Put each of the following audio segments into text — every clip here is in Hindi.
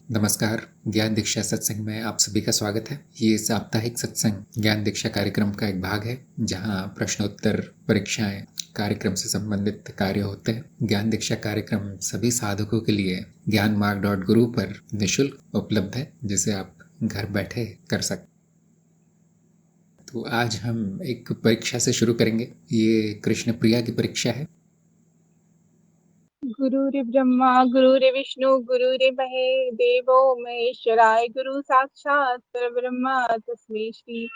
नमस्कार। ज्ञान दीक्षा सत्संग में आप सभी का स्वागत है। ये साप्ताहिक सत्संग ज्ञान दीक्षा कार्यक्रम का एक भाग है, जहां प्रश्नोत्तर, परीक्षाएं, कार्यक्रम से संबंधित कार्य होते हैं। ज्ञान दीक्षा कार्यक्रम सभी साधकों के लिए ज्ञानमार्ग.गुरु पर निःशुल्क उपलब्ध है, जिसे आप घर बैठे कर सकते। तो आज हम एक परीक्षा से शुरू करेंगे। ये कृष्ण प्रिया की परीक्षा है। गुरुर्ब्रह्मा गुरुर्विष्णु गुरुर्महे देवो महेश्वराय गुरु साक्षात् परब्रह्म तस्मै श्री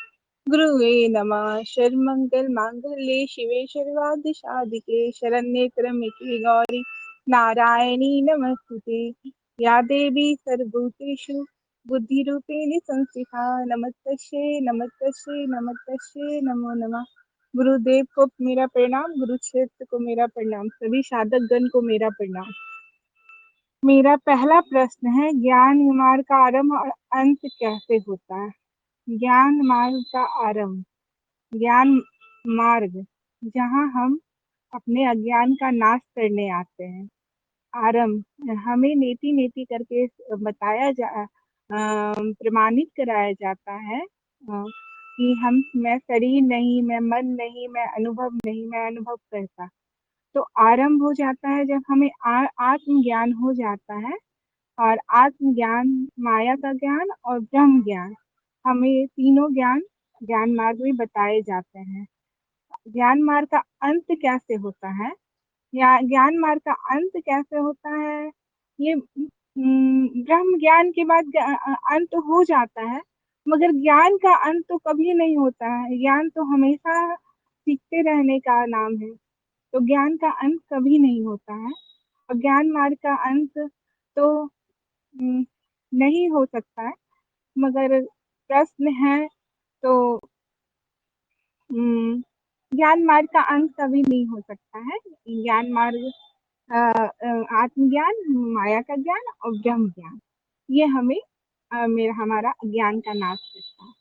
गुरुवे नमः। सर्वमंगल मांगल्ये शिवे सर्वार्थ साधिके शरण्ये त्र्यंबके गौरी नारायणी नमस्तुते। या देवी सर्वभूतेषु बुद्धिरूपेण संस्थिता नमस्तस्यै नमस्तस्यै नमस्तस्यै नमो नमः। गुरुदेव को मेरा प्रणाम, गुरु क्षेत्र को मेरा प्रणाम, सभी साधक गण को मेरा प्रणाम। मेरा पहला प्रश्न है, ज्ञान मार्ग का आरंभ और अंत कैसे होता है? ज्ञान मार्ग का आरंभ, ज्ञान मार्ग जहाँ हम अपने अज्ञान का नाश करने आते हैं। आरंभ हमें नेति नेति करके प्रमाणित कराया जाता है कि मैं शरीर नहीं, मैं मन नहीं, मैं अनुभव नहीं, मैं अनुभव करता। तो आरंभ हो जाता है जब हमें आत्मज्ञान हो जाता है। और आत्मज्ञान, माया का ज्ञान और ब्रह्म ज्ञान, हमें तीनों ज्ञान ज्ञान मार्ग में बताए जाते हैं। ज्ञान मार्ग का अंत कैसे होता है, या ज्ञान मार्ग का अंत कैसे होता है? ये ब्रह्म ज्ञान के बाद अंत हो जाता है, मगर ज्ञान का अंत तो कभी नहीं होता है। ज्ञान तो हमेशा सीखते रहने का नाम है, तो ज्ञान का अंत कभी नहीं होता है। और ज्ञान मार्ग का अंत तो नहीं हो सकता है, मगर प्रश्न है तो ज्ञान मार्ग का अंत कभी नहीं हो सकता है। ज्ञान मार्ग आत्मज्ञान, माया का ज्ञान और ब्रह्म ज्ञान, ये हमें हमारा ज्ञान का नाश करता है।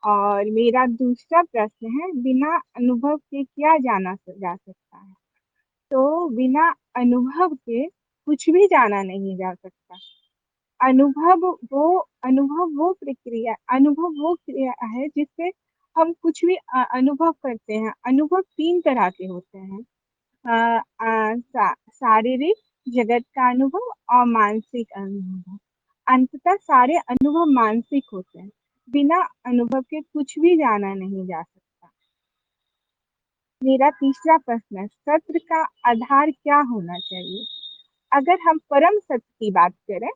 और मेरा दूसरा प्रश्न है, बिना अनुभव के क्या जाना जा सकता है? तो बिना अनुभव के कुछ भी जाना नहीं जा सकता। अनुभव वो क्रिया है जिससे हम कुछ भी अनुभव करते हैं। अनुभव तीन तरह के होते हैं, शारीरिक जगत का अनुभव और मानसिक अनुभव। अंततः सारे अनुभव मानसिक होते हैं। बिना अनुभव के कुछ भी जाना नहीं जा सकता। मेरा तीसरा प्रश्न है, सत्य का आधार क्या होना चाहिए? अगर हम परम सत्य की बात करें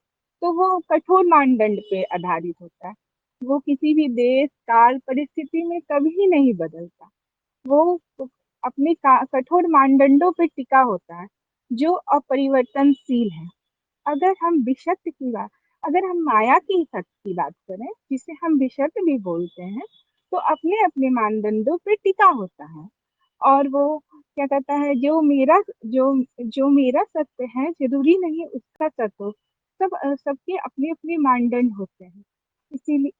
तो वो कठोर मानदंड पे आधारित होता है। वो किसी भी देश, काल, परिस्थिति में कभी नहीं बदलता। वो अपने कठोर मानदंडों पे टिका होता है, जो अपरिवर्तनशील है। अगर हम विषय की बात अगर हम माया की सत्य की बात करें, जिसे हम विषय भी बोलते हैं, तो अपने अपने मानदंडों पे टिका होता है। और वो क्या कहता है, जो मेरा सत्य है जरूरी नहीं उसका सत्य हो। सबके अपने अपने मानदंड होते हैं। इसीलिए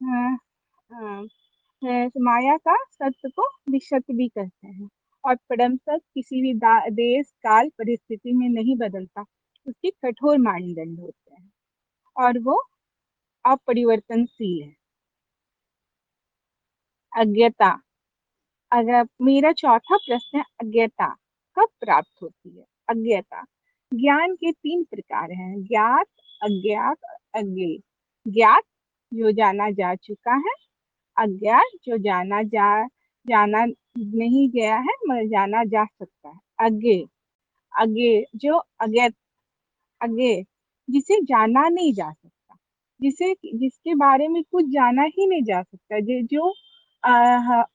माया का सत्य को विसत्य भी कहते हैं। और परम सत्य किसी भी देश, काल, परिस्थिति में नहीं बदलता। उसके कठोर मानदंड होते हैं और वो अपरिवर्तनशील है। अज्ञता, अगर मेरा चौथा प्रश्न है, अज्ञता कब प्राप्त होती है? अज्ञता, ज्ञान के तीन प्रकार हैं, ज्ञात, अज्ञात और अज्ञेय। ज्ञात जो जाना जा चुका है, अज्ञात जो जाना नहीं गया है मगर जाना जा सकता है। अज्ञेय, अज्ञेय जो अज्ञेय जिसे जाना नहीं जा सकता, जिसके बारे में कुछ जाना ही नहीं जा सकता, जो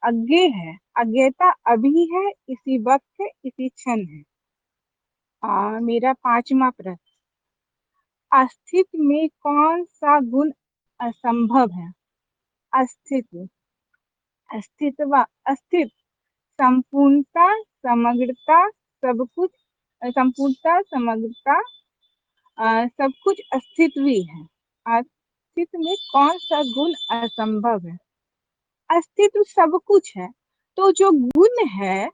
अज्ञेय है। अज्ञेयता अभी है, इसी वक्त है, इसी क्षण है। मेरा पांचवा प्रश्न, अस्तित्व में कौन सा गुण असंभव है? अस्तित्व, अस्तित्व, संपूर्णता, समग्रता, सब कुछ, संपूर्णता, समग्रता, सब कुछ अस्तित्व ही है। अस्तित्व में कौन सा गुण असंभव है? अस्तित्व सब कुछ है, तो जो गुण है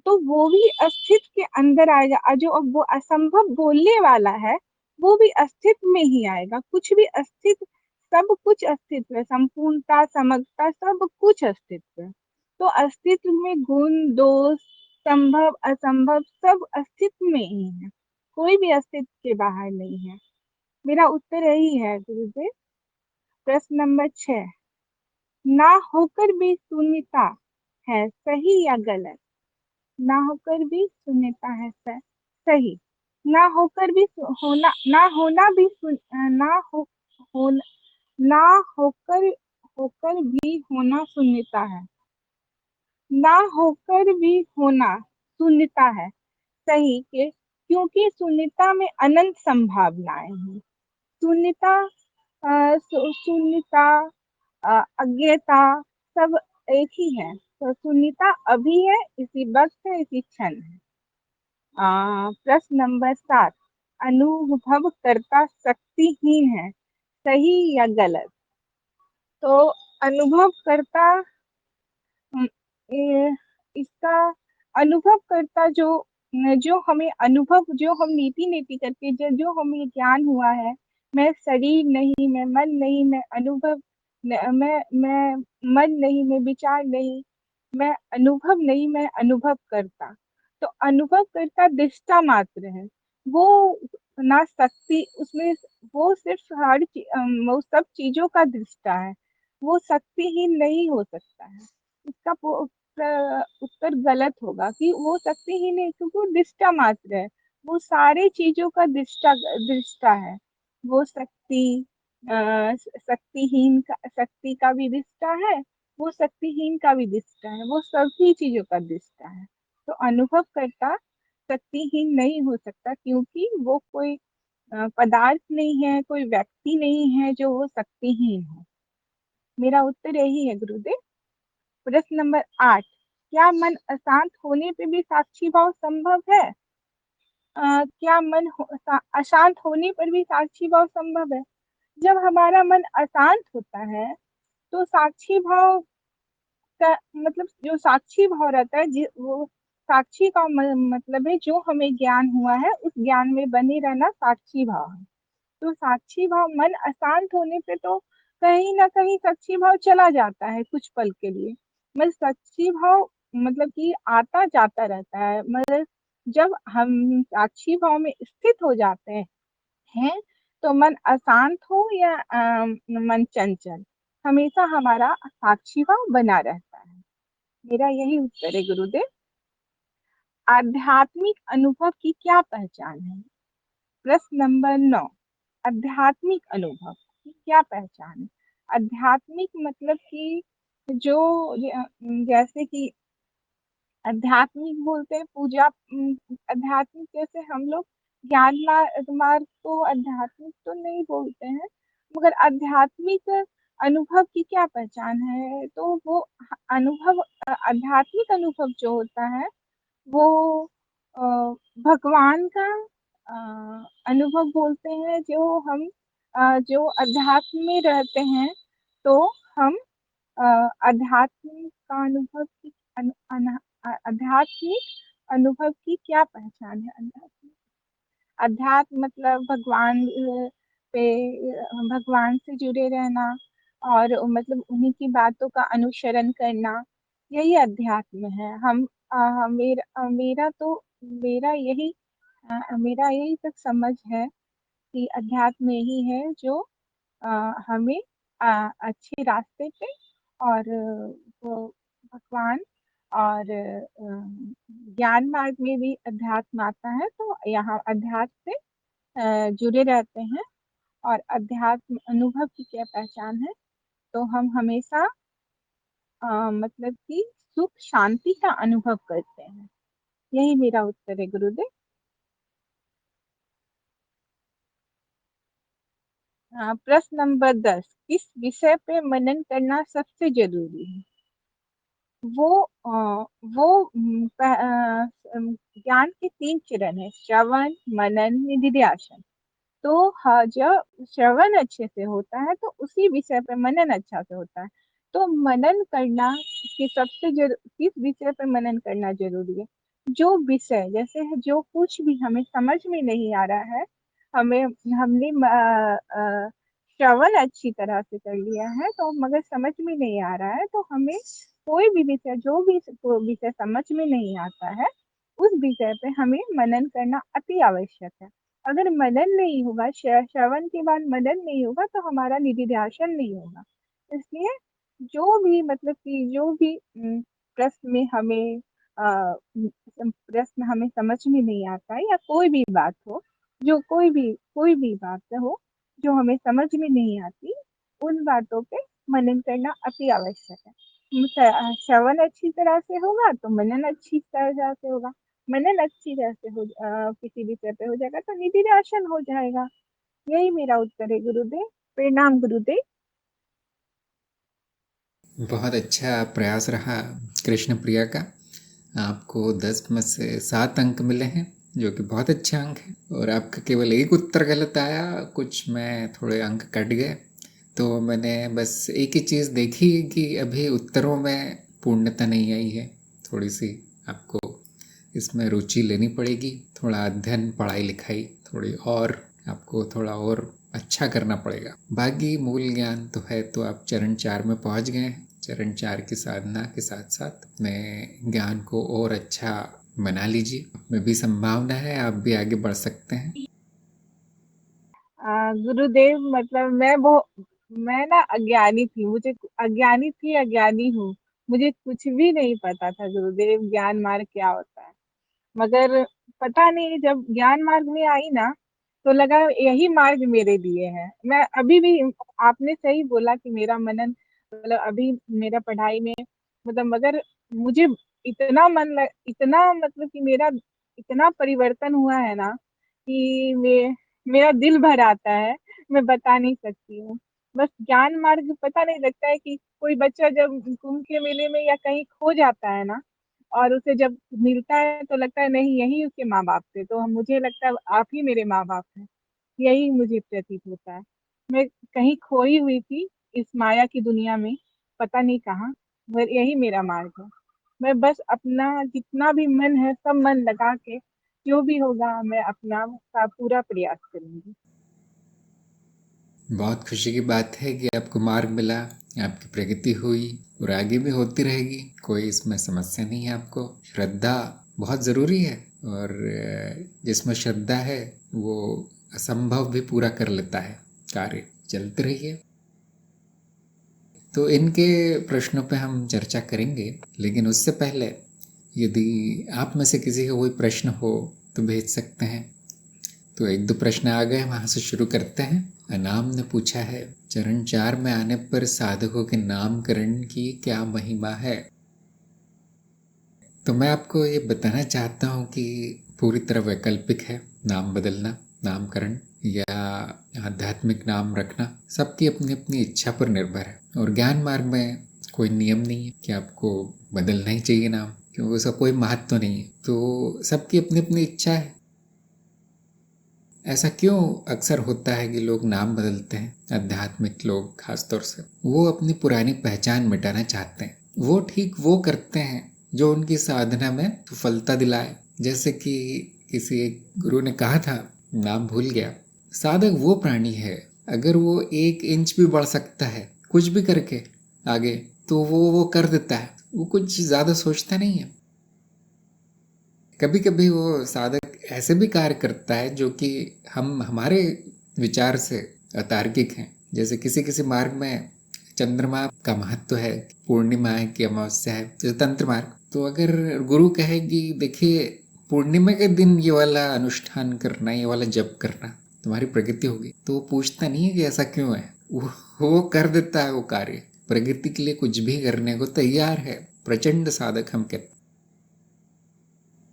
तो वो भी अस्तित्व के अंदर आएगा। जो अब वो असंभव बोलने वाला है, वो भी अस्तित्व में ही आएगा। कुछ भी अस्तित्व, सब कुछ अस्तित्व है, संपूर्णता, समग्रता, सब कुछ अस्तित्व है। तो अस्तित्व में गुण, दोष, संभव, असंभव सब अस्तित्व में ही है, कोई भी अस्तित्व के बाहर नहीं है। मेरा उत्तर यही है गुरुदेव। प्रश्न नंबर 6, ना होकर भी शून्यता है, सही या गलत? ना होकर भी शून्यता है सही। ना होकर भी होना, ना होना भी ना हो, हो ना होकर होकर भी होना शून्यता है। ना होकर भी होना शून्यता है, सही के, क्योंकि शून्यता में अनंत संभावनाएं हैं। शून्यता, शून्यता, अज्ञता सब एक ही है। तो शून्यता अभी है, इसी वक्त है, इसी क्षण है। प्रश्न नंबर 7, अनुभव करता शक्तिहीन है, सही या गलत? तो अनुभव करता, इसका अनुभव करता जो जो हमें अनुभव, जो हम नीति नीति करके जो हमें ज्ञान हुआ है, मैं शरीर नहीं, मैं मन नहीं, मैं अनुभव मैं मन नहीं, मैं विचार नहीं, मैं अनुभव नहीं, मैं अनुभव करता। तो अनुभव करता दृष्टा मात्र है, वो ना शक्ति उसमें, वो सिर्फ वो सब चीजों का दृष्टा है, वो शक्तिहीन नहीं हो सकता है। इसका उत्तर गलत होगा कि वो शक्तिहीन है, क्योंकि वो दृष्टा मात्र है, वो सारे चीजों का दृष्टा दृष्टा है। वो शक्तिहीन का, शक्ति का भी दृष्टा है, वो शक्तिहीन का भी दृष्टा है, वो सभी चीजों का दृष्टा है। तो अनुभव करता शक्तिहीन नहीं हो सकता, क्योंकि वो कोई पदार्थ नहीं है, कोई व्यक्ति नहीं है जो वो शक्तिहीन हो। मेरा उत्तर यही है गुरुदेव। प्रश्न नंबर 8, क्या मन अशांत होने पे भी साक्षी भाव संभव है? क्या अशांत होने पर भी साक्षी भाव संभव है? जब हमारा मन अशांत होता है तो साक्षी भाव का मतलब, जो साक्षी भाव रहता है, वो साक्षी का मतलब है जो हमें ज्ञान हुआ है उस ज्ञान में बने रहना साक्षी भाव है। तो साक्षी भाव, मन अशांत होने पे तो कहीं ना कहीं साक्षी भाव चला जाता है कुछ पल के लिए, मतलब साक्षी भाव मतलब कि आता जाता रहता है। मतलब जब हम साक्षी भाव में स्थित हो जाते हैं, तो मन अशांत हो या मन चंचल, हमेशा हमारा साक्षी भाव बना रहता है। मेरा यही उत्तर है गुरुदेव। आध्यात्मिक अनुभव की क्या पहचान है? प्रश्न नंबर 9, आध्यात्मिक अनुभव की क्या पहचान है? आध्यात्मिक मतलब कि जो जैसे कि आध्यात्मिक बोलते हैं पूजा, आध्यात्मिक जैसे हम लोग ज्ञान मार्ग को आध्यात्मिक तो नहीं बोलते हैं, मगर आध्यात्मिक अनुभव की क्या पहचान है? तो वो अनुभव, आध्यात्मिक अनुभव जो होता है वो अ, भगवान का अनुभव बोलते हैं। जो हम जो अध्यात्म में रहते हैं, तो हम अ, अध्यात्म का अनुभव की आध्यात्मिक अनुभव की क्या पहचान है? अध्यात्म मतलब भगवान पे, भगवान से जुड़े रहना, और मतलब उन्हीं की बातों का अनुसरण करना, यही अध्यात्म है। मेरा यही तक समझ है कि अध्यात्म यही है जो हमें अच्छे रास्ते पे, और वो भगवान, और ज्ञान मार्ग में भी अध्यात्म आता है, तो यहाँ अध्यात्म से जुड़े रहते हैं। और अध्यात्म अनुभव की क्या पहचान है? तो हम हमेशा मतलब कि सुख शांति का अनुभव करते हैं। यही मेरा उत्तर है गुरुदेव। प्रश्न नंबर 10, किस विषय पे मनन करना सबसे जरूरी है? वो वो ज्ञान के 3 चरण है, श्रवण, मनन, निधिध्यासन। तो जब श्रवण अच्छे से होता है तो उसी विषय पर मनन अच्छा से होता है। तो मनन करना कि किस विषय पर मनन करना जरूरी है? जो विषय, जैसे है जो कुछ भी हमें समझ में नहीं आ रहा है, हमें हमने श्रवण अच्छी तरह से कर लिया है, तो मगर समझ में नहीं आ रहा है, तो हमें कोई भी विषय, जो भी विषय समझ में नहीं आता है, उस विषय पे हमें मनन करना अति आवश्यक है। अगर मनन नहीं होगा, श्रवण के बाद मनन नहीं होगा, तो हमारा निधिध्यासन नहीं होगा। इसलिए जो भी मतलब कि जो भी प्रश्न में हमें प्रश्न हमें समझ में नहीं आता है, या कोई भी बात हो, जो कोई भी बात हो जो हमें समझ में नहीं आती, उन बातों पे मनन करना अति आवश्यक है। श्रवण अच्छी तरह से होगा तो मनन अच्छी तरह से होगा। मनन अच्छी तरह से किसी विषय पे हो जाएगा तो निधिध्यासन हो जाएगा। यही मेरा उत्तर है गुरुदेव। प्रणाम गुरुदेव। बहुत अच्छा प्रयास रहा कृष्ण प्रिया का। आपको 10 में से 7 अंक मिले हैं, जो कि बहुत अच्छा अंक है। और आपका केवल एक उत्तर गलत आया, कुछ में थोड़े अंक कट गए। तो मैंने बस एक ही चीज़ देखी कि अभी उत्तरों में पूर्णता नहीं आई है। थोड़ी सी आपको इसमें रुचि लेनी पड़ेगी, थोड़ा अध्ययन, पढ़ाई लिखाई थोड़ी और आपको थोड़ा और अच्छा करना पड़ेगा। बाकी मूल ज्ञान तो है, तो आप चरण 4 में पहुंच गए हैं। चरण 4 की साधना के साथ साथ अपने ज्ञान को और अच्छा बना लीजिए। में भी संभावना है, आप भी आगे बढ़ सकते हैं। गुरुदेव मतलब मैं ना अज्ञानी थी, अज्ञानी हूँ। मुझे कुछ भी नहीं पता था गुरुदेव, ज्ञान मार्ग क्या होता है। मगर पता नहीं, जब ज्ञान मार्ग में आई ना, तो लगा यही मार्ग मेरे लिए है। मैं अभी भी, आपने सही बोला कि मेरा मनन मतलब अभी मेरा पढ़ाई में मतलब, मगर मुझे इतना मतलब कि मेरा इतना परिवर्तन हुआ है ना कि मेरा दिल भर आता है। मैं बता नहीं सकती हूँ। बस ज्ञान मार्ग पता नहीं लगता है कि कोई बच्चा जब कुंभ के मेले में या कहीं खो जाता है ना, और उसे जब मिलता है तो लगता है नहीं, यही उसके माँ बाप थे। तो मुझे लगता है आप ही मेरे माँ बाप हैं। यही मुझे प्रतीत होता है। मैं कहीं खोई हुई थी इस माया की दुनिया में, पता नहीं कहाँ, मगर यही मेरा मार्ग है। मैं बस अपना जितना भी मन है सब मन लगा के, जो भी होगा मैं अपना का पूरा प्रयास करूंगी। बहुत खुशी की बात है कि आपको मार्ग मिला, आपकी प्रगति हुई और आगे भी होती रहेगी। कोई इसमें समस्या नहीं है। आपको श्रद्धा बहुत ज़रूरी है, और जिसमें श्रद्धा है वो असंभव भी पूरा कर लेता है कार्य। चलते रहिए। तो इनके प्रश्नों पे हम चर्चा करेंगे, लेकिन उससे पहले यदि आप में से किसी का कोई प्रश्न हो तो भेज सकते हैं। तो 1-2 प्रश्न आ गए, वहाँ से शुरू करते हैं। अनाम ने पूछा है, चरण 4 में आने पर साधकों के नामकरण की क्या महिमा है? तो मैं आपको ये बताना चाहता हूँ कि पूरी तरह वैकल्पिक है नाम बदलना, नामकरण या आध्यात्मिक नाम रखना। सबकी अपनी अपनी इच्छा पर निर्भर है, और ज्ञान मार्ग में कोई नियम नहीं है कि आपको बदलना ही चाहिए नाम, क्योंकि उसका कोई महत्व नहीं है। तो सबकी अपनी अपनी इच्छा है। ऐसा क्यों अक्सर होता है कि लोग नाम बदलते हैं? आध्यात्मिक लोग खासतौर से, वो अपनी पुरानी पहचान मिटाना चाहते हैं। वो ठीक वो करते हैं जो उनकी साधना में सफलता दिलाए। जैसे कि किसी एक गुरु ने कहा था, नाम भूल गया, साधक वो प्राणी है, अगर वो 1 इंच भी बढ़ सकता है कुछ भी करके आगे, तो वो कर देता है। वो कुछ ज्यादा सोचता नहीं है। कभी कभी वो साधक ऐसे भी कार्य करता है जो कि हमारे विचार से अतार्किक हैं। जैसे किसी किसी मार्ग में चंद्रमा का महत्व है, पूर्णिमा है कि अमावस्या है, जैसे तंत्र मार्ग। तो अगर गुरु कहेगी देखिए पूर्णिमा के दिन ये वाला अनुष्ठान करना, ये वाला जप करना, तुम्हारी प्रगति होगी, तो वो पूछता नहीं है कि ऐसा क्यों है। वो कर देता है वो कार्य। प्रगति के लिए कुछ भी करने को तैयार है। प्रचंड साधक हम कहते।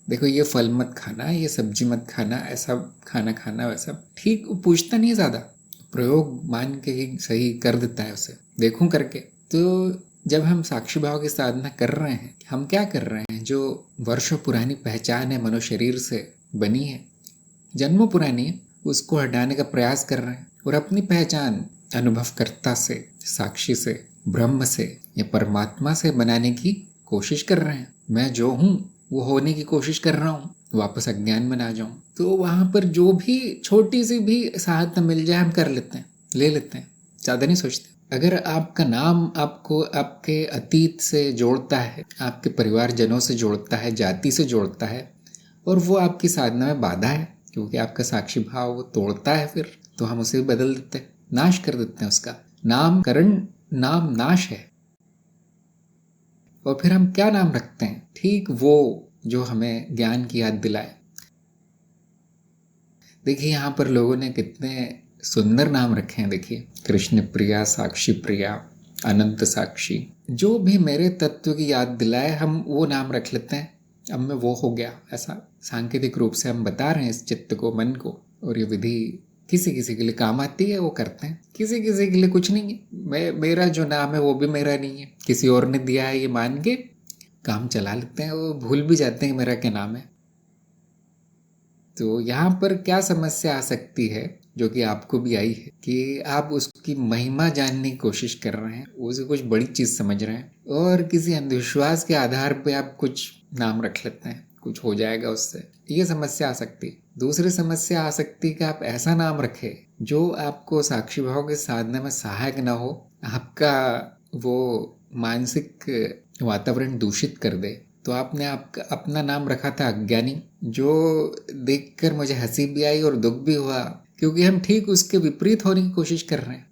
देखो ये फल मत खाना, ये सब्जी मत खाना, ऐसा खाना खाना, वैसा ठीक, वो पूछता नहीं ज़्यादा। प्रयोग मान के ही सही कर देता है उसे, देखूं करके। तो जब हम साक्षी भाव की साधना कर रहे हैं, हम क्या कर रहे हैं? जो वर्षों पुरानी पहचान है, मनुष्य शरीर से बनी है, जन्मों पुरानी है, उसको हटाने का प्रयास कर रहे हैं, और अपनी पहचान अनुभवकर्ता से, साक्षी से, ब्रह्म से या परमात्मा से बनाने की कोशिश कर रहे हैं। मैं जो हूँ वो होने की कोशिश कर रहा हूँ। वापस अज्ञान में ना जाऊं, तो वहां पर जो भी छोटी सी भी सहायता मिल जाए हम कर लेते हैं, ले लेते हैं, ज़्यादा नहीं सोचते। अगर आपका नाम आपको आपके अतीत से जोड़ता है, आपके परिवारजनों से जोड़ता है, जाति से जोड़ता है, और वो आपकी साधना में बाधा है क्योंकि आपका साक्षी भाव वो तोड़ता है, फिर तो हम उसे बदल देते हैं, नाश कर देते हैं उसका। नामकरण, नाम नाश है। और फिर हम क्या नाम रखते हैं? ठीक वो जो हमें ज्ञान की याद दिलाए। देखिए यहाँ पर लोगों ने कितने सुंदर नाम रखे हैं। देखिए, कृष्ण प्रिया, साक्षी प्रिया, अनंत साक्षी, जो भी मेरे तत्व की याद दिलाए हम वो नाम रख लेते हैं। अब मैं वो हो गया, ऐसा सांकेतिक रूप से हम बता रहे हैं इस चित्त को, मन को। और ये विधि किसी किसी के लिए काम आती है, वो करते हैं, किसी किसी के लिए कुछ नहीं है। मेरा जो नाम है वो भी मेरा नहीं है, किसी और ने दिया है, ये मान के काम चला लेते हैं, वो भूल भी जाते हैं मेरा क्या नाम है। तो यहाँ पर क्या समस्या आ सकती है, जो कि आपको भी आई है, कि आप उसकी महिमा जानने की कोशिश कर रहे हैं, उसे कुछ बड़ी चीज समझ रहे हैं, और किसी अंधविश्वास के आधार पे आप कुछ नाम रख लेते हैं, कुछ हो जाएगा उससे। ये समस्या आ सकती है। दूसरी समस्या आ सकती है कि आप ऐसा नाम रखें जो आपको साक्षी भाव के साधने में सहायक ना हो, आपका वो मानसिक वातावरण दूषित कर दे। तो आपने आपका अपना नाम रखा था अज्ञानी, जो देखकर मुझे हंसी भी आई और दुख भी हुआ, क्योंकि हम ठीक उसके विपरीत होने की कोशिश कर रहे हैं।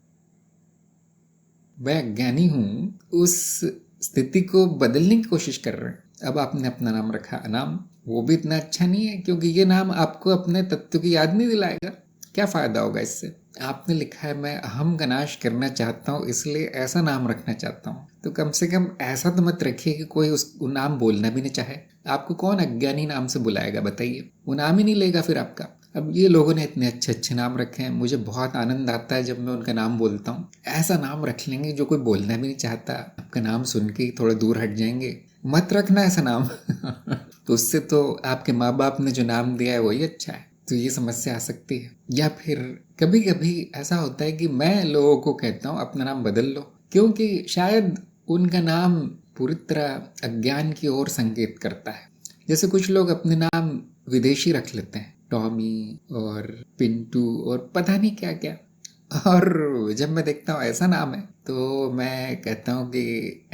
मैं अज्ञानी हूं, उस स्थिति को बदलने की कोशिश कर रहे हैं। अब आपने अपना नाम रखा अनाम, वो भी इतना अच्छा नहीं है, क्योंकि ये नाम आपको अपने तत्व की याद नहीं दिलाएगा। क्या फायदा होगा इससे? आपने लिखा है मैं अहम का नाश करना चाहता हूँ, इसलिए ऐसा नाम रखना चाहता हूँ। तो कम से कम ऐसा तो मत रखिए कि कोई उस नाम बोलना भी नहीं चाहे। आपको कौन अज्ञानी नाम से बुलाएगा बताइए? वो नाम ही नहीं लेगा फिर आपका। अब ये लोगों ने इतने अच्छे अच्छे नाम रखे हैं, मुझे बहुत आनंद आता है जब मैं उनका नाम बोलता हूँ। ऐसा नाम रख लेंगे जो कोई बोलना भी नहीं चाहता, आपका नाम सुन के थोड़ा दूर हट जाएंगे। मत रखना ऐसा नाम। तो उससे तो आपके माँ बाप ने जो नाम दिया है वही अच्छा है। तो ये समस्या आ सकती है। या फिर कभी कभी ऐसा होता है कि मैं लोगों को कहता हूँ अपना नाम बदल लो, क्योंकि शायद उनका नाम पूरी तरह अज्ञान की ओर संकेत करता है। जैसे कुछ लोग अपने नाम विदेशी रख लेते हैं, टॉमी और पिंटू और पता नहीं क्या क्या। और जब मैं देखता हूँ ऐसा नाम है, तो मैं कहता हूँ कि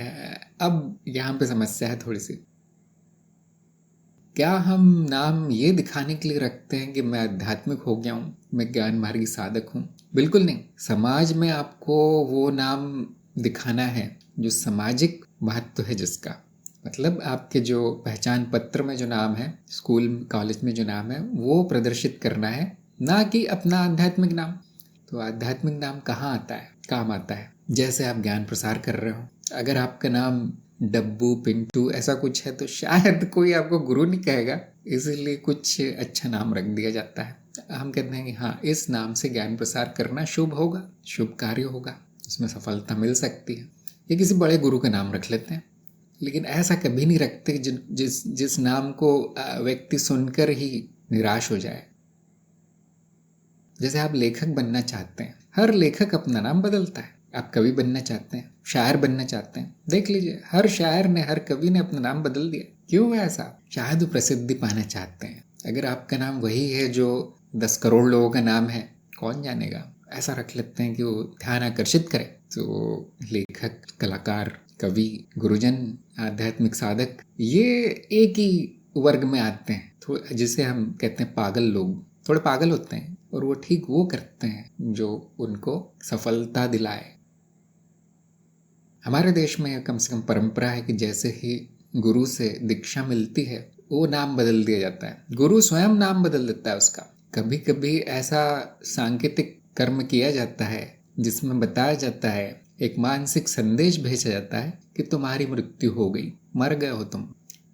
अब यहाँ पे समस्या है थोड़ी सी। क्या हम नाम ये दिखाने के लिए रखते हैं कि मैं आध्यात्मिक हो गया हूँ, मैं ज्ञान मार्गी साधक हूँ? बिल्कुल नहीं। समाज में आपको वो नाम दिखाना है जो सामाजिक महत्व है जिसका, मतलब आपके जो पहचान पत्र में जो नाम है, स्कूल कॉलेज में जो नाम है, वो प्रदर्शित करना है, ना कि अपना आध्यात्मिक नाम। तो आध्यात्मिक नाम कहाँ आता है, काम आता है? जैसे आप ज्ञान प्रसार कर रहे हो, अगर आपका नाम डब्बू, पिंटू ऐसा कुछ है, तो शायद कोई आपको गुरु नहीं कहेगा, इसीलिए कुछ अच्छा नाम रख दिया जाता है। हम कहते हैं कि हाँ, इस नाम से ज्ञान प्रसार करना शुभ होगा, शुभ कार्य होगा, उसमें सफलता मिल सकती है। या किसी बड़े गुरु का नाम रख लेते हैं। लेकिन ऐसा कभी नहीं रखते जिस नाम को व्यक्ति सुनकर ही निराश हो जाए। जैसे आप लेखक बनना चाहते हैं, हर लेखक अपना नाम बदलता है। आप कवि बनना चाहते हैं, शायर बनना चाहते हैं, देख लीजिए हर शायर ने, हर कवि ने अपना नाम बदल दिया। क्यों है ऐसा? शायद वो प्रसिद्धि पाना चाहते हैं। अगर आपका नाम वही है जो 10 करोड़ लोगों का नाम है, कौन जानेगा? ऐसा रख लेते हैं कि वो ध्यान आकर्षित करे। तो लेखक, कलाकार, कवि, गुरुजन, आध्यात्मिक साधक, ये एक ही वर्ग में आते हैं, जिसे हम कहते हैं पागल लोग। थोड़े पागल होते हैं, और वो ठीक वो करते हैं जो उनको सफलता दिलाए। हमारे देश में कम से कम परंपरा है कि जैसे ही गुरु से दीक्षा मिलती है, वो नाम बदल दिया जाता है। गुरु स्वयं नाम बदल देता है उसका। कभी कभी ऐसा सांकेतिक कर्म किया जाता है जिसमें बताया जाता है, एक मानसिक संदेश भेजा जाता है कि तुम्हारी मृत्यु हो गई, मर गए हो तुम।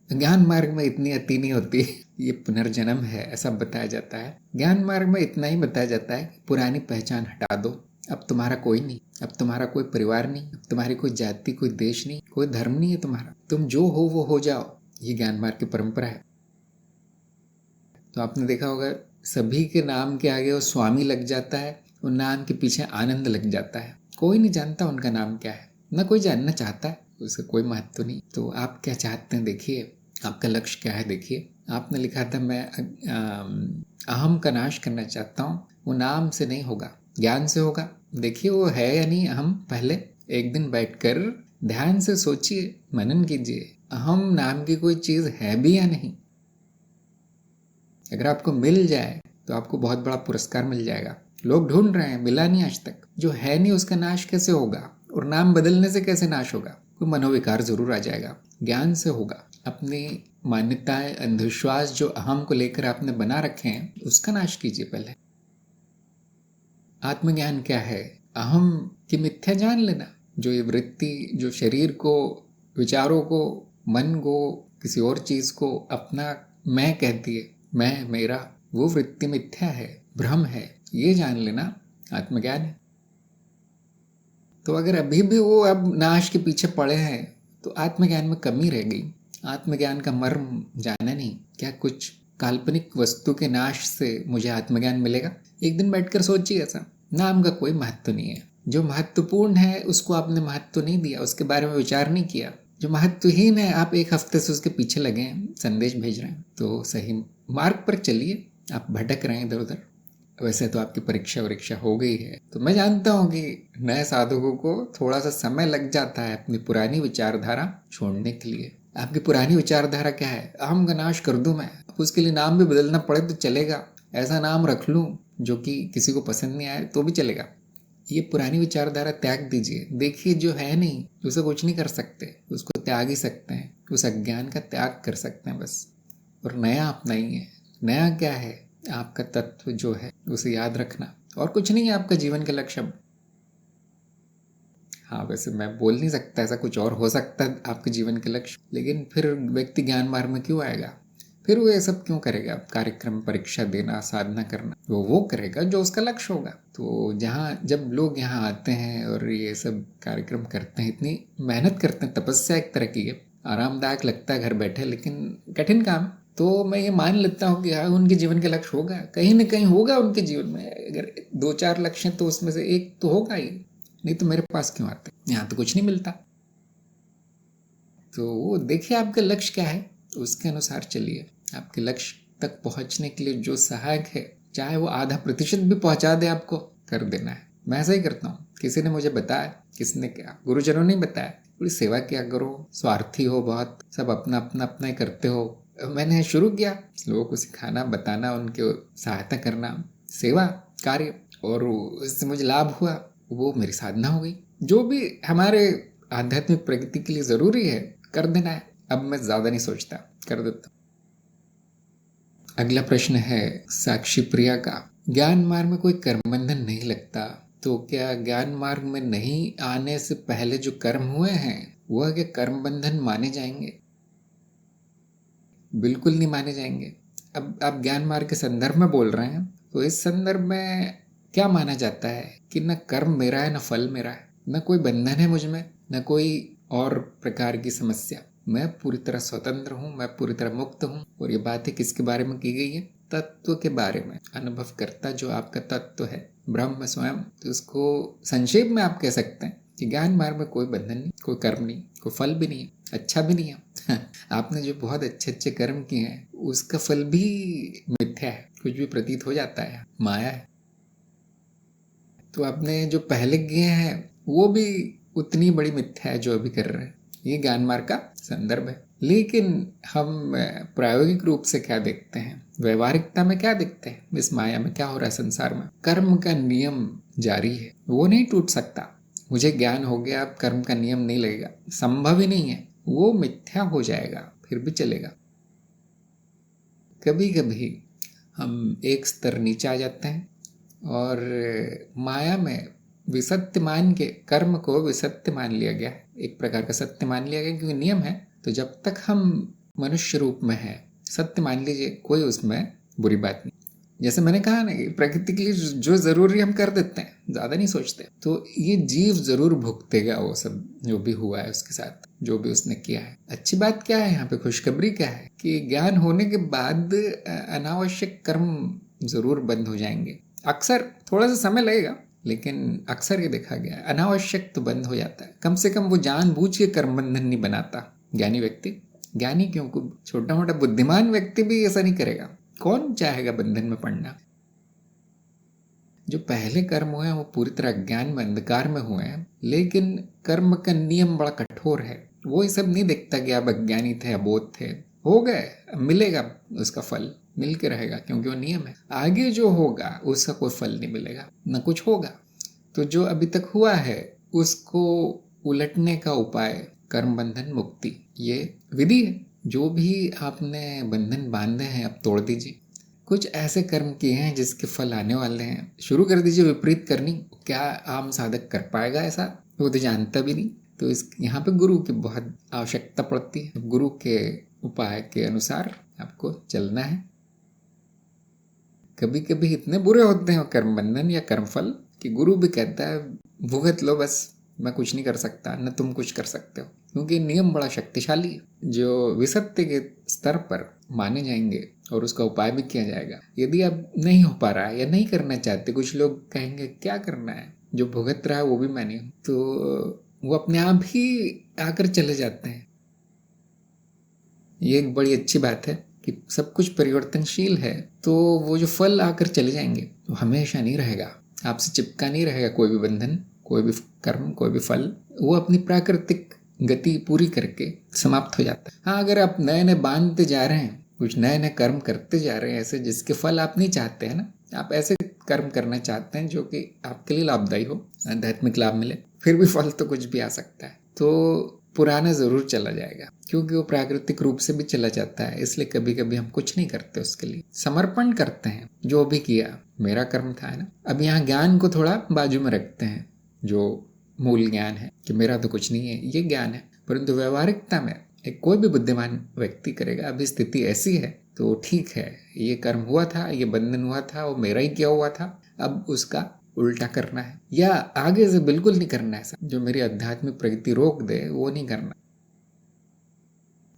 ज्ञान मार्ग में इतनी अति नहीं होती, ये पुनर्जन्म है ऐसा बताया जाता है। ज्ञान मार्ग में इतना ही बताया जाता है कि पुरानी पहचान हटा दो, अब तुम्हारा कोई नहीं, अब तुम्हारा कोई परिवार नहीं, अब तुम्हारी कोई जाति, कोई देश नहीं, कोई धर्म नहीं है तुम्हारा, तुम जो हो वो हो जाओ। ये ज्ञान मार्ग की परंपरा है। तो आपने देखा होगा सभी के नाम के आगे वो स्वामी लग जाता है, उन नाम के पीछे आनंद लग जाता है। कोई नहीं जानता उनका नाम क्या है, ना कोई जानना चाहता है, उसका कोई महत्व नहीं। तो आप क्या चाहते हैं देखिए, आपका लक्ष्य क्या है देखिए। आपने लिखा था मैं अहम का नाश करना चाहता हूँ, वो नाम से नहीं होगा, ज्ञान से होगा। देखिए वो है या नहीं अहम, पहले एक दिन बैठकर ध्यान से सोचिए, मनन कीजिए, अहम नाम की कोई चीज है भी या नहीं। अगर आपको मिल जाए तो आपको बहुत बड़ा पुरस्कार मिल जाएगा। लोग ढूंढ रहे हैं, मिला नहीं आज तक। जो है नहीं उसका नाश कैसे होगा, और नाम बदलने से कैसे नाश होगा? कोई मनोविकार जरूर आ जाएगा, ज्ञान से होगा। अपनी मान्यताएं, अंधविश्वास जो अहम को लेकर आपने बना रखे हैं, उसका नाश कीजिए पहले। आत्मज्ञान क्या है? अहम की मिथ्या जान लेना। जो ये वृत्ति, जो शरीर को, विचारों को, मन को, किसी और चीज को अपना मैं कहती है, मैं, मेरा, वो वृत्ति मिथ्या है, भ्रम है, ये जान लेना आत्मज्ञान है। तो अगर अभी भी वो अब नाश के पीछे पड़े हैं तो आत्मज्ञान में कमी रह गई। आत्मज्ञान का मर्म जाना नहीं। क्या कुछ काल्पनिक वस्तु के नाश से मुझे आत्मज्ञान मिलेगा? एक दिन बैठकर सोचिए ऐसा। नाम का कोई महत्व नहीं है। जो महत्वपूर्ण है उसको आपने महत्व नहीं दिया, उसके बारे में विचार नहीं किया। जो महत्वहीन है आप एक हफ्ते से उसके पीछे लगे हैं, संदेश भेज रहे हैं। तो सही मार्ग पर चलिए, आप भटक रहे हैं इधर उधर। वैसे तो आपकी परीक्षा हो गई है, तो मैं जानता हूँ कि नए साधकों को थोड़ा सा समय लग जाता है अपनी पुरानी विचारधारा छोड़ने के लिए। आपकी पुरानी विचारधारा क्या है? अहम का नाश कर दूं मैं, अब उसके लिए नाम भी बदलना पड़े तो चलेगा, ऐसा नाम रख लूं जो कि किसी को पसंद नहीं आए तो भी चलेगा। ये पुरानी विचारधारा त्याग दीजिए। देखिए जो है नहीं उसे कुछ नहीं कर सकते, उसको त्याग ही सकते हैं, उस अज्ञान का त्याग कर सकते हैं बस। और नया अपनाइए। नया क्या है? आपका तत्व जो है उसे याद रखना, और कुछ नहीं है आपका जीवन का लक्ष्य। हाँ, वैसे मैं बोल नहीं सकता, ऐसा कुछ और हो सकता है आपके जीवन के लक्ष्य, लेकिन फिर व्यक्ति ज्ञान मार्ग में क्यों आएगा? फिर वो ये सब क्यों करेगा? कार्यक्रम, परीक्षा देना, साधना करना, वो करेगा जो उसका लक्ष्य होगा। तो जहाँ जब लोग यहाँ आते हैं और ये सब कार्यक्रम करते हैं, इतनी मेहनत करते हैं, तपस्या एक तरह की है, आरामदायक लगता है घर बैठे, लेकिन कठिन काम। तो मैं ये मान लेता हूँ कि हाँ उनके जीवन के लक्ष्य होगा, कहीं ना कहीं होगा उनके जीवन में। अगर 2-4 लक्ष्य तो उसमें से एक तो होगा ही, नहीं तो मेरे पास क्यों आते? यहाँ तो कुछ नहीं मिलता। तो वो देखिए आपका लक्ष्य क्या है, उसके अनुसार चलिए। आपके लक्ष्य तक पहुंचने के लिए जो सहायक है, चाहे वो आधा प्रतिशत भी पहुंचा दे, आपको कर देना है। मैं ऐसा ही करता हूँ। किसी ने मुझे बताया, किसने क्या, गुरुजनों ने बताया, थोड़ी सेवा किया करो, स्वार्थी हो बहुत, सब अपना अपना अपना ही करते हो। मैंने शुरू किया लोगों को सिखाना, बताना, उनके सहायता करना, सेवा कार्य, और उससे मुझे लाभ हुआ, वो मेरी साधना हो गई। जो भी हमारे आध्यात्मिक प्रगति के लिए जरूरी है कर देना है। अब मैं ज्यादा नहीं सोचता, कर देता। अगला प्रश्न है साक्षी प्रिया का। ज्ञान मार्ग में कोई कर्म बंधन नहीं लगता, तो क्या ज्ञान मार्ग में नहीं आने से पहले जो कर्म हुए हैं वह क्या कर्म बंधन माने जाएंगे? बिल्कुल नहीं माने जाएंगे। अब आप ज्ञान मार्ग के संदर्भ में बोल रहे हैं, तो इस संदर्भ में क्या माना जाता है कि न कर्म मेरा है न फल मेरा है, न कोई बंधन है मुझ में, न कोई और प्रकार की समस्या। मैं पूरी तरह स्वतंत्र हूँ, मैं पूरी तरह मुक्त हूँ। और ये बातें किसके बारे में की गई है? तत्व के बारे में। अनुभव करता जो आपका तत्व है, ब्रह्म स्वयं। तो उसको संक्षेप में आप कह सकते हैं कि ज्ञान मार्ग में कोई बंधन नहीं, कोई कर्म नहीं, कोई फल भी नहीं है, अच्छा भी नहीं है। आपने जो बहुत अच्छे अच्छे कर्म किए हैं उसका फल भी मिथ्या है, कुछ भी प्रतीत हो जाता है, माया है। तो आपने जो पहले किए हैं वो भी उतनी बड़ी मिथ्या है जो अभी कर रहे हैं। ये ज्ञान मार्ग का संदर्भ है। लेकिन हम प्रायोगिक रूप से क्या देखते हैं, व्यवहारिकता में क्या देखते हैं, इस माया में क्या हो रहा है संसार में? कर्म का नियम जारी है, वो नहीं टूट सकता। मुझे ज्ञान हो गया, अब कर्म का नियम नहीं लगेगा, संभव ही नहीं है, वो मिथ्या हो जाएगा, फिर भी चलेगा। कभी कभी हम एक स्तर नीचे आ जाते हैं और माया में विसत्य मान के, कर्म को विसत्य मान लिया गया है, एक प्रकार का सत्य मान लिया गया, क्योंकि नियम है। तो जब तक हम मनुष्य रूप में है, सत्य मान लीजिए, कोई उसमें बुरी बात नहीं। जैसे मैंने कहा ना कि प्रकृति के लिए जो जरूरी हम कर देते हैं, ज्यादा नहीं सोचते। तो ये जीव जरूर भुगतेगा वो सब जो भी हुआ है उसके साथ, जो भी उसने किया है। अच्छी बात क्या है यहाँ पे, खुशखबरी क्या है कि ज्ञान होने के बाद अनावश्यक कर्म जरूर बंद हो जाएंगे। अक्सर थोड़ा सा समय लगेगा, लेकिन अक्सर ये देखा गया है अनावश्यक तो बंद हो जाता है। कम से कम वो जानबूझ के कर्म बंधन नहीं बनाता ज्ञानी व्यक्ति। ज्ञानी क्यों, छोटा मोटा बुद्धिमान व्यक्ति भी ऐसा नहीं करेगा। कौन चाहेगा बंधन में पड़ना? जो पहले कर्म हुए हैं वो पूरी तरह अज्ञान में, अंधकार में हुए हैं, लेकिन कर्म का नियम बड़ा कठोर है। वो ये सब नहीं देखता कि आप अज्ञानी थे, अबोध थे, हो गए, मिलेगा उसका फल, मिल के रहेगा, क्योंकि वो नियम है। आगे जो होगा उसका कोई फल नहीं मिलेगा, न कुछ होगा। तो जो अभी तक हुआ है उसको उलटने का उपाय कर्म बंधन मुक्ति, ये विधि है। जो भी आपने बंधन बांधे हैं अब तोड़ दीजिए। कुछ ऐसे कर्म किए हैं जिसके फल आने वाले हैं, शुरू कर दीजिए विपरीत करनी। क्या आम साधक कर पाएगा ऐसा? वो तो जानता भी नहीं। तो इस यहाँ पे गुरु की बहुत आवश्यकता पड़ती है। गुरु के उपाय के अनुसार आपको चलना है। कभी कभी इतने बुरे होते हैं कर्म बंधन या कर्म फल कि गुरु भी कहता है भुगत लो बस, मैं कुछ नहीं कर सकता, न तुम कुछ कर सकते हो, क्योंकि नियम बड़ा शक्तिशाली है जो विसत्य के स्तर पर माने जाएंगे और उसका उपाय भी किया जाएगा। यदि अब नहीं हो पा रहा है या नहीं करना चाहते, कुछ लोग कहेंगे क्या करना है, जो भुगत रहा है वो भी मैं नहीं हूं, तो वो अपने आप ही आकर चले जाते हैं। ये एक बड़ी अच्छी बात है कि सब कुछ परिवर्तनशील है, तो वो जो फल आकर चले जाएंगे वो हमेशा नहीं रहेगा, आपसे चिपका नहीं रहेगा कोई भी बंधन, कोई भी कर्म, कोई भी फल, वो अपनी प्राकृतिक गति पूरी करके समाप्त हो जाता है। हाँ, अगर आप नए नए बांधते जा रहे हैं, कुछ नए नए कर्म करते जा रहे हैं ऐसे जिसके फल आप नहीं चाहते हैं ना, आप ऐसे कर्म करना चाहते हैं जो कि आपके लिए लाभदायी हो, आध्यात्मिक लाभ मिले, फिर भी फल तो कुछ भी आ सकता है, तो पुराना जरूर चला जाएगा, क्योंकि वो प्राकृतिक रूप से भी चला जाता है। इसलिए कभी कभी हम कुछ नहीं करते, उसके लिए समर्पण करते हैं। जो भी किया मेरा कर्म था, है ना। अब यहाँ ज्ञान को थोड़ा बाजू में रखते हैं, जो मूल ज्ञान है कि मेरा तो कुछ नहीं है, ये ज्ञान है। परंतु व्यवहारिकता में एक कोई भी बुद्धिमान व्यक्ति करेगा, अभी स्थिति ऐसी है तो ठीक है, ये कर्म हुआ था, ये बंधन हुआ था, वो मेरा ही किया हुआ था, अब उसका उल्टा करना है, या आगे से बिल्कुल नहीं करना है। ऐसा जो मेरी आध्यात्मिक प्रगति रोक दे वो नहीं करना।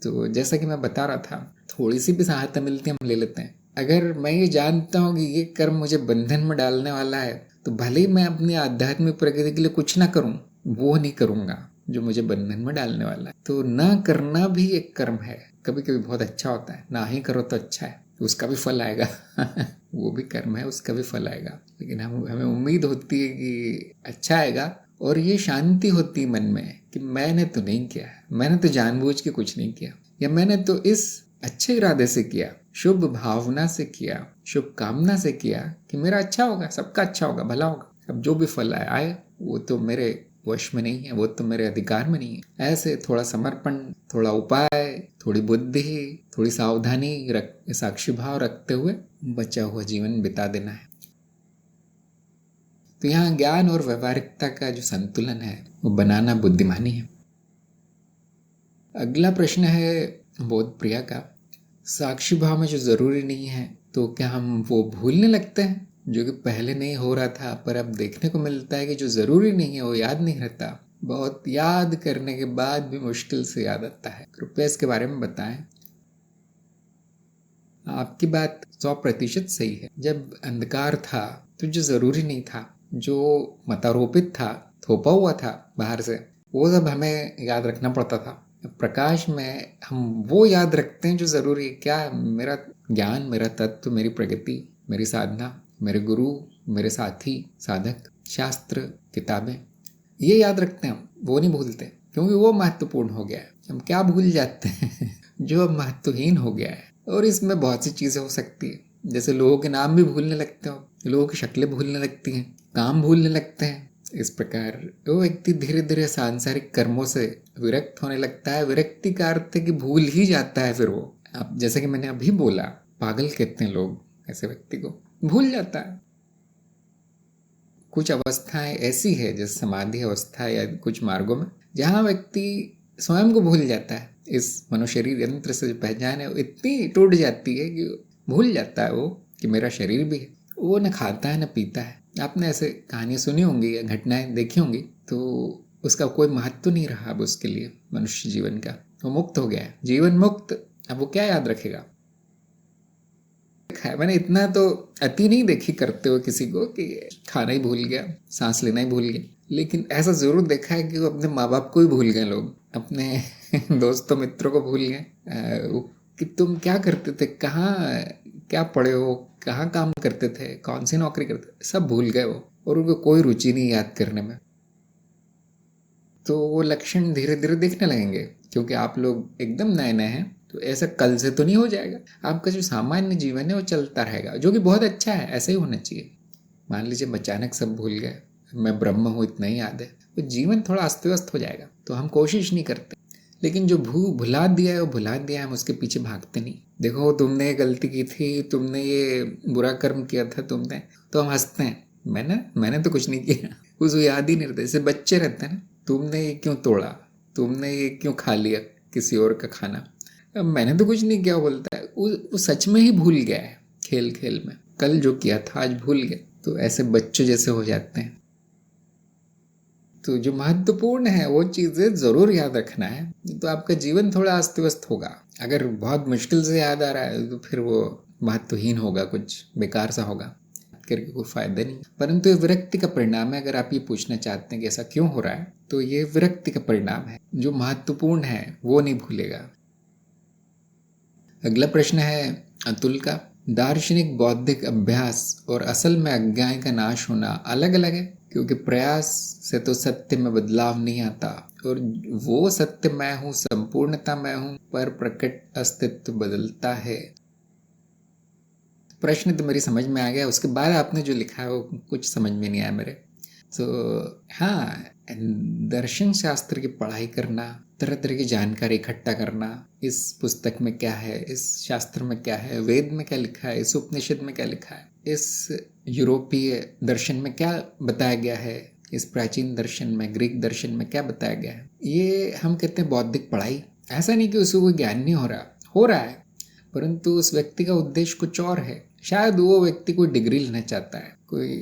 तो जैसा कि मैं बता रहा था, थोड़ी सी भी सहायता मिलती है हम ले लेते हैं। अगर मैं ये जानता हूँ कि ये कर्म मुझे बंधन में डालने वाला है, तो भले ही मैं अपनी आध्यात्मिक प्रगति के लिए कुछ ना करूं, वो नहीं करूंगा जो मुझे बंधन में डालने वाला है। तो ना करना भी एक कर्म है, कभी कभी बहुत अच्छा होता है। ना ही करो तो अच्छा है, उसका भी फल आएगा वो भी कर्म है, उसका भी फल आएगा, लेकिन हमें उम्मीद होती है कि अच्छा आएगा, और ये शांति होती है मन में कि मैंने तो नहीं किया है, मैंने तो जानबूझ के कुछ नहीं किया, या मैंने तो इस अच्छे इरादे से किया, शुभ भावना से किया, शुभ कामना से किया कि मेरा अच्छा होगा, सबका अच्छा होगा, भला होगा। अब जो भी फल आए वो तो मेरे वश में नहीं है, वो तो मेरे अधिकार में नहीं है। ऐसे थोड़ा समर्पण, थोड़ा उपाय, थोड़ी बुद्धि, थोड़ी सावधानी साक्षी भाव रखते हुए बचा हुआ जीवन बिता देना है। तो यहाँ ज्ञान और व्यवहारिकता का जो संतुलन है वो बनाना बुद्धिमानी है। अगला प्रश्न है बोध प्रिया का, साक्षी भाव में जो जरूरी नहीं है तो क्या हम वो भूलने लगते हैं? जो कि पहले नहीं हो रहा था पर अब देखने को मिलता है कि जो जरूरी नहीं है वो याद नहीं रहता, बहुत याद करने के बाद भी मुश्किल से याद आता है। कृपया इसके बारे में बताएं। आपकी बात 100% सही है। जब अंधकार था तो जो जरूरी नहीं था, जो मतारोपित था, थोपा हुआ था बाहर से, वो सब हमें याद रखना पड़ता था। प्रकाश में हम वो याद रखते हैं जो जरूरी है। क्या मेरा ज्ञान, मेरा तत्व, मेरी प्रगति, मेरी साधना, मेरे गुरु, मेरे साथी साधक, शास्त्र, किताबें, ये याद रखते हैं हम, वो नहीं भूलते, क्योंकि वो महत्वपूर्ण हो गया है। हम क्या भूल जाते हैं जो अब महत्वहीन हो गया है। और इसमें बहुत सी चीजें हो सकती है, जैसे लोगों के नाम भी भूलने लगते हो, लोगों की शक्लें भूलने लगती हैं, काम भूलने लगते हैं। इस प्रकार वो व्यक्ति धीरे धीरे सांसारिक कर्मों से विरक्त होने लगता है। विरक्ति का अर्थ है कि भूल ही जाता है। फिर वो, अब जैसे कि मैंने अभी बोला, पागल कहते हैं लोग ऐसे व्यक्ति को, भूल जाता है। कुछ अवस्थाएं ऐसी है जैसे समाधि अवस्था या कुछ मार्गों में, जहाँ व्यक्ति स्वयं को भूल जाता है। इस मनुशरीर यंत्र से जो पहचान है वो इतनी टूट जाती है कि भूल जाता है वो कि मेरा शरीर भी है। वो न खाता है न पीता है। आपने ऐसे कहानियां सुनी होंगी या घटनाएं देखी होंगी, तो उसका कोई महत्व नहीं रहा अब उसके लिए मनुष्य जीवन का। वो मुक्त हो गया है, जीवन मुक्त। अब वो क्या याद रखेगा? मैंने इतना तो अति नहीं देखी करते हुए किसी को कि खाना ही भूल गया, सांस लेना ही भूल गया, लेकिन ऐसा जरूर देखा है कि वो अपने माँ बाप को ही भूल गए लोग। अपने दोस्तों मित्रों को भूल गए। कि तुम क्या करते थे, कहाँ क्या पढ़े हो, कहाँ काम करते थे, कौन सी नौकरी करते थे, सब भूल गए वो, और उनको कोई रुचि नहीं याद करने में। तो वो लक्षण धीरे धीरे दिखने लगेंगे, क्योंकि आप लोग एकदम नए नए हैं। तो ऐसा कल से तो नहीं हो जाएगा। आपका जो सामान्य जीवन है वो चलता रहेगा, जो कि बहुत अच्छा है, ऐसा ही होना चाहिए। मान लीजिए अचानक सब भूल गए, मैं ब्रह्म हूँ इतना ही याद है, तो जीवन थोड़ा अस्त व्यस्त हो जाएगा। तो हम कोशिश नहीं करते, लेकिन जो भुला दिया है वो भुला दिया है, हम उसके पीछे भागते नहीं। देखो तुमने ये गलती की थी, तुमने ये बुरा कर्म किया था तुमने, तो हम हंसते हैं, मैंने तो कुछ नहीं किया। उसको याद ही नहीं रहता। जैसे बच्चे रहते हैं ना, तुमने ये क्यों तोड़ा, तुमने ये क्यों खा लिया किसी और का खाना, अब मैंने तो कुछ नहीं किया बोलता है। वो सच में ही भूल गया है, खेल खेल में कल जो किया था आज भूल गया। तो ऐसे बच्चों जैसे हो जाते हैं। तो जो महत्वपूर्ण है वो चीज़ें ज़रूर याद रखना है, तो आपका जीवन थोड़ा अस्त व्यस्त होगा। अगर बहुत मुश्किल से याद आ रहा है तो फिर वो महत्वहीन होगा, कुछ बेकार सा होगा, करके कोई फायदा नहीं। परंतु ये विरक्ति का परिणाम है। अगर आप ये पूछना चाहते हैं कि ऐसा क्यों हो रहा है, तो ये विरक्ति का परिणाम है। जो महत्वपूर्ण है वो नहीं भूलेगा। अगला प्रश्न है अतुल का। दार्शनिक बौद्धिक अभ्यास और असल में अज्ञान का नाश होना अलग अलग है, क्योंकि प्रयास से तो सत्य में बदलाव नहीं आता, और वो सत्य मैं हूँ, संपूर्णता मैं हूँ, पर प्रकट अस्तित्व बदलता है। प्रश्न तो मेरी समझ में आ गया, उसके बाद आपने जो लिखा है वो कुछ समझ में नहीं आया मेरे। तो हाँ, दर्शन शास्त्र की पढ़ाई करना, तरह तरह की जानकारी इकट्ठा करना, इस पुस्तक में क्या है, इस शास्त्र में क्या है, वेद में क्या लिखा है, इस उपनिषद में क्या लिखा है, इस यूरोपीय दर्शन में क्या बताया गया है, इस प्राचीन दर्शन में, ग्रीक दर्शन में क्या बताया गया है, ये हम कहते हैं बौद्धिक पढ़ाई। ऐसा नहीं कि उसको कोई ज्ञान नहीं हो रहा है, परंतु उस व्यक्ति का उद्देश्य कुछ और है। शायद वो व्यक्ति कोई डिग्री लेना चाहता है, कोई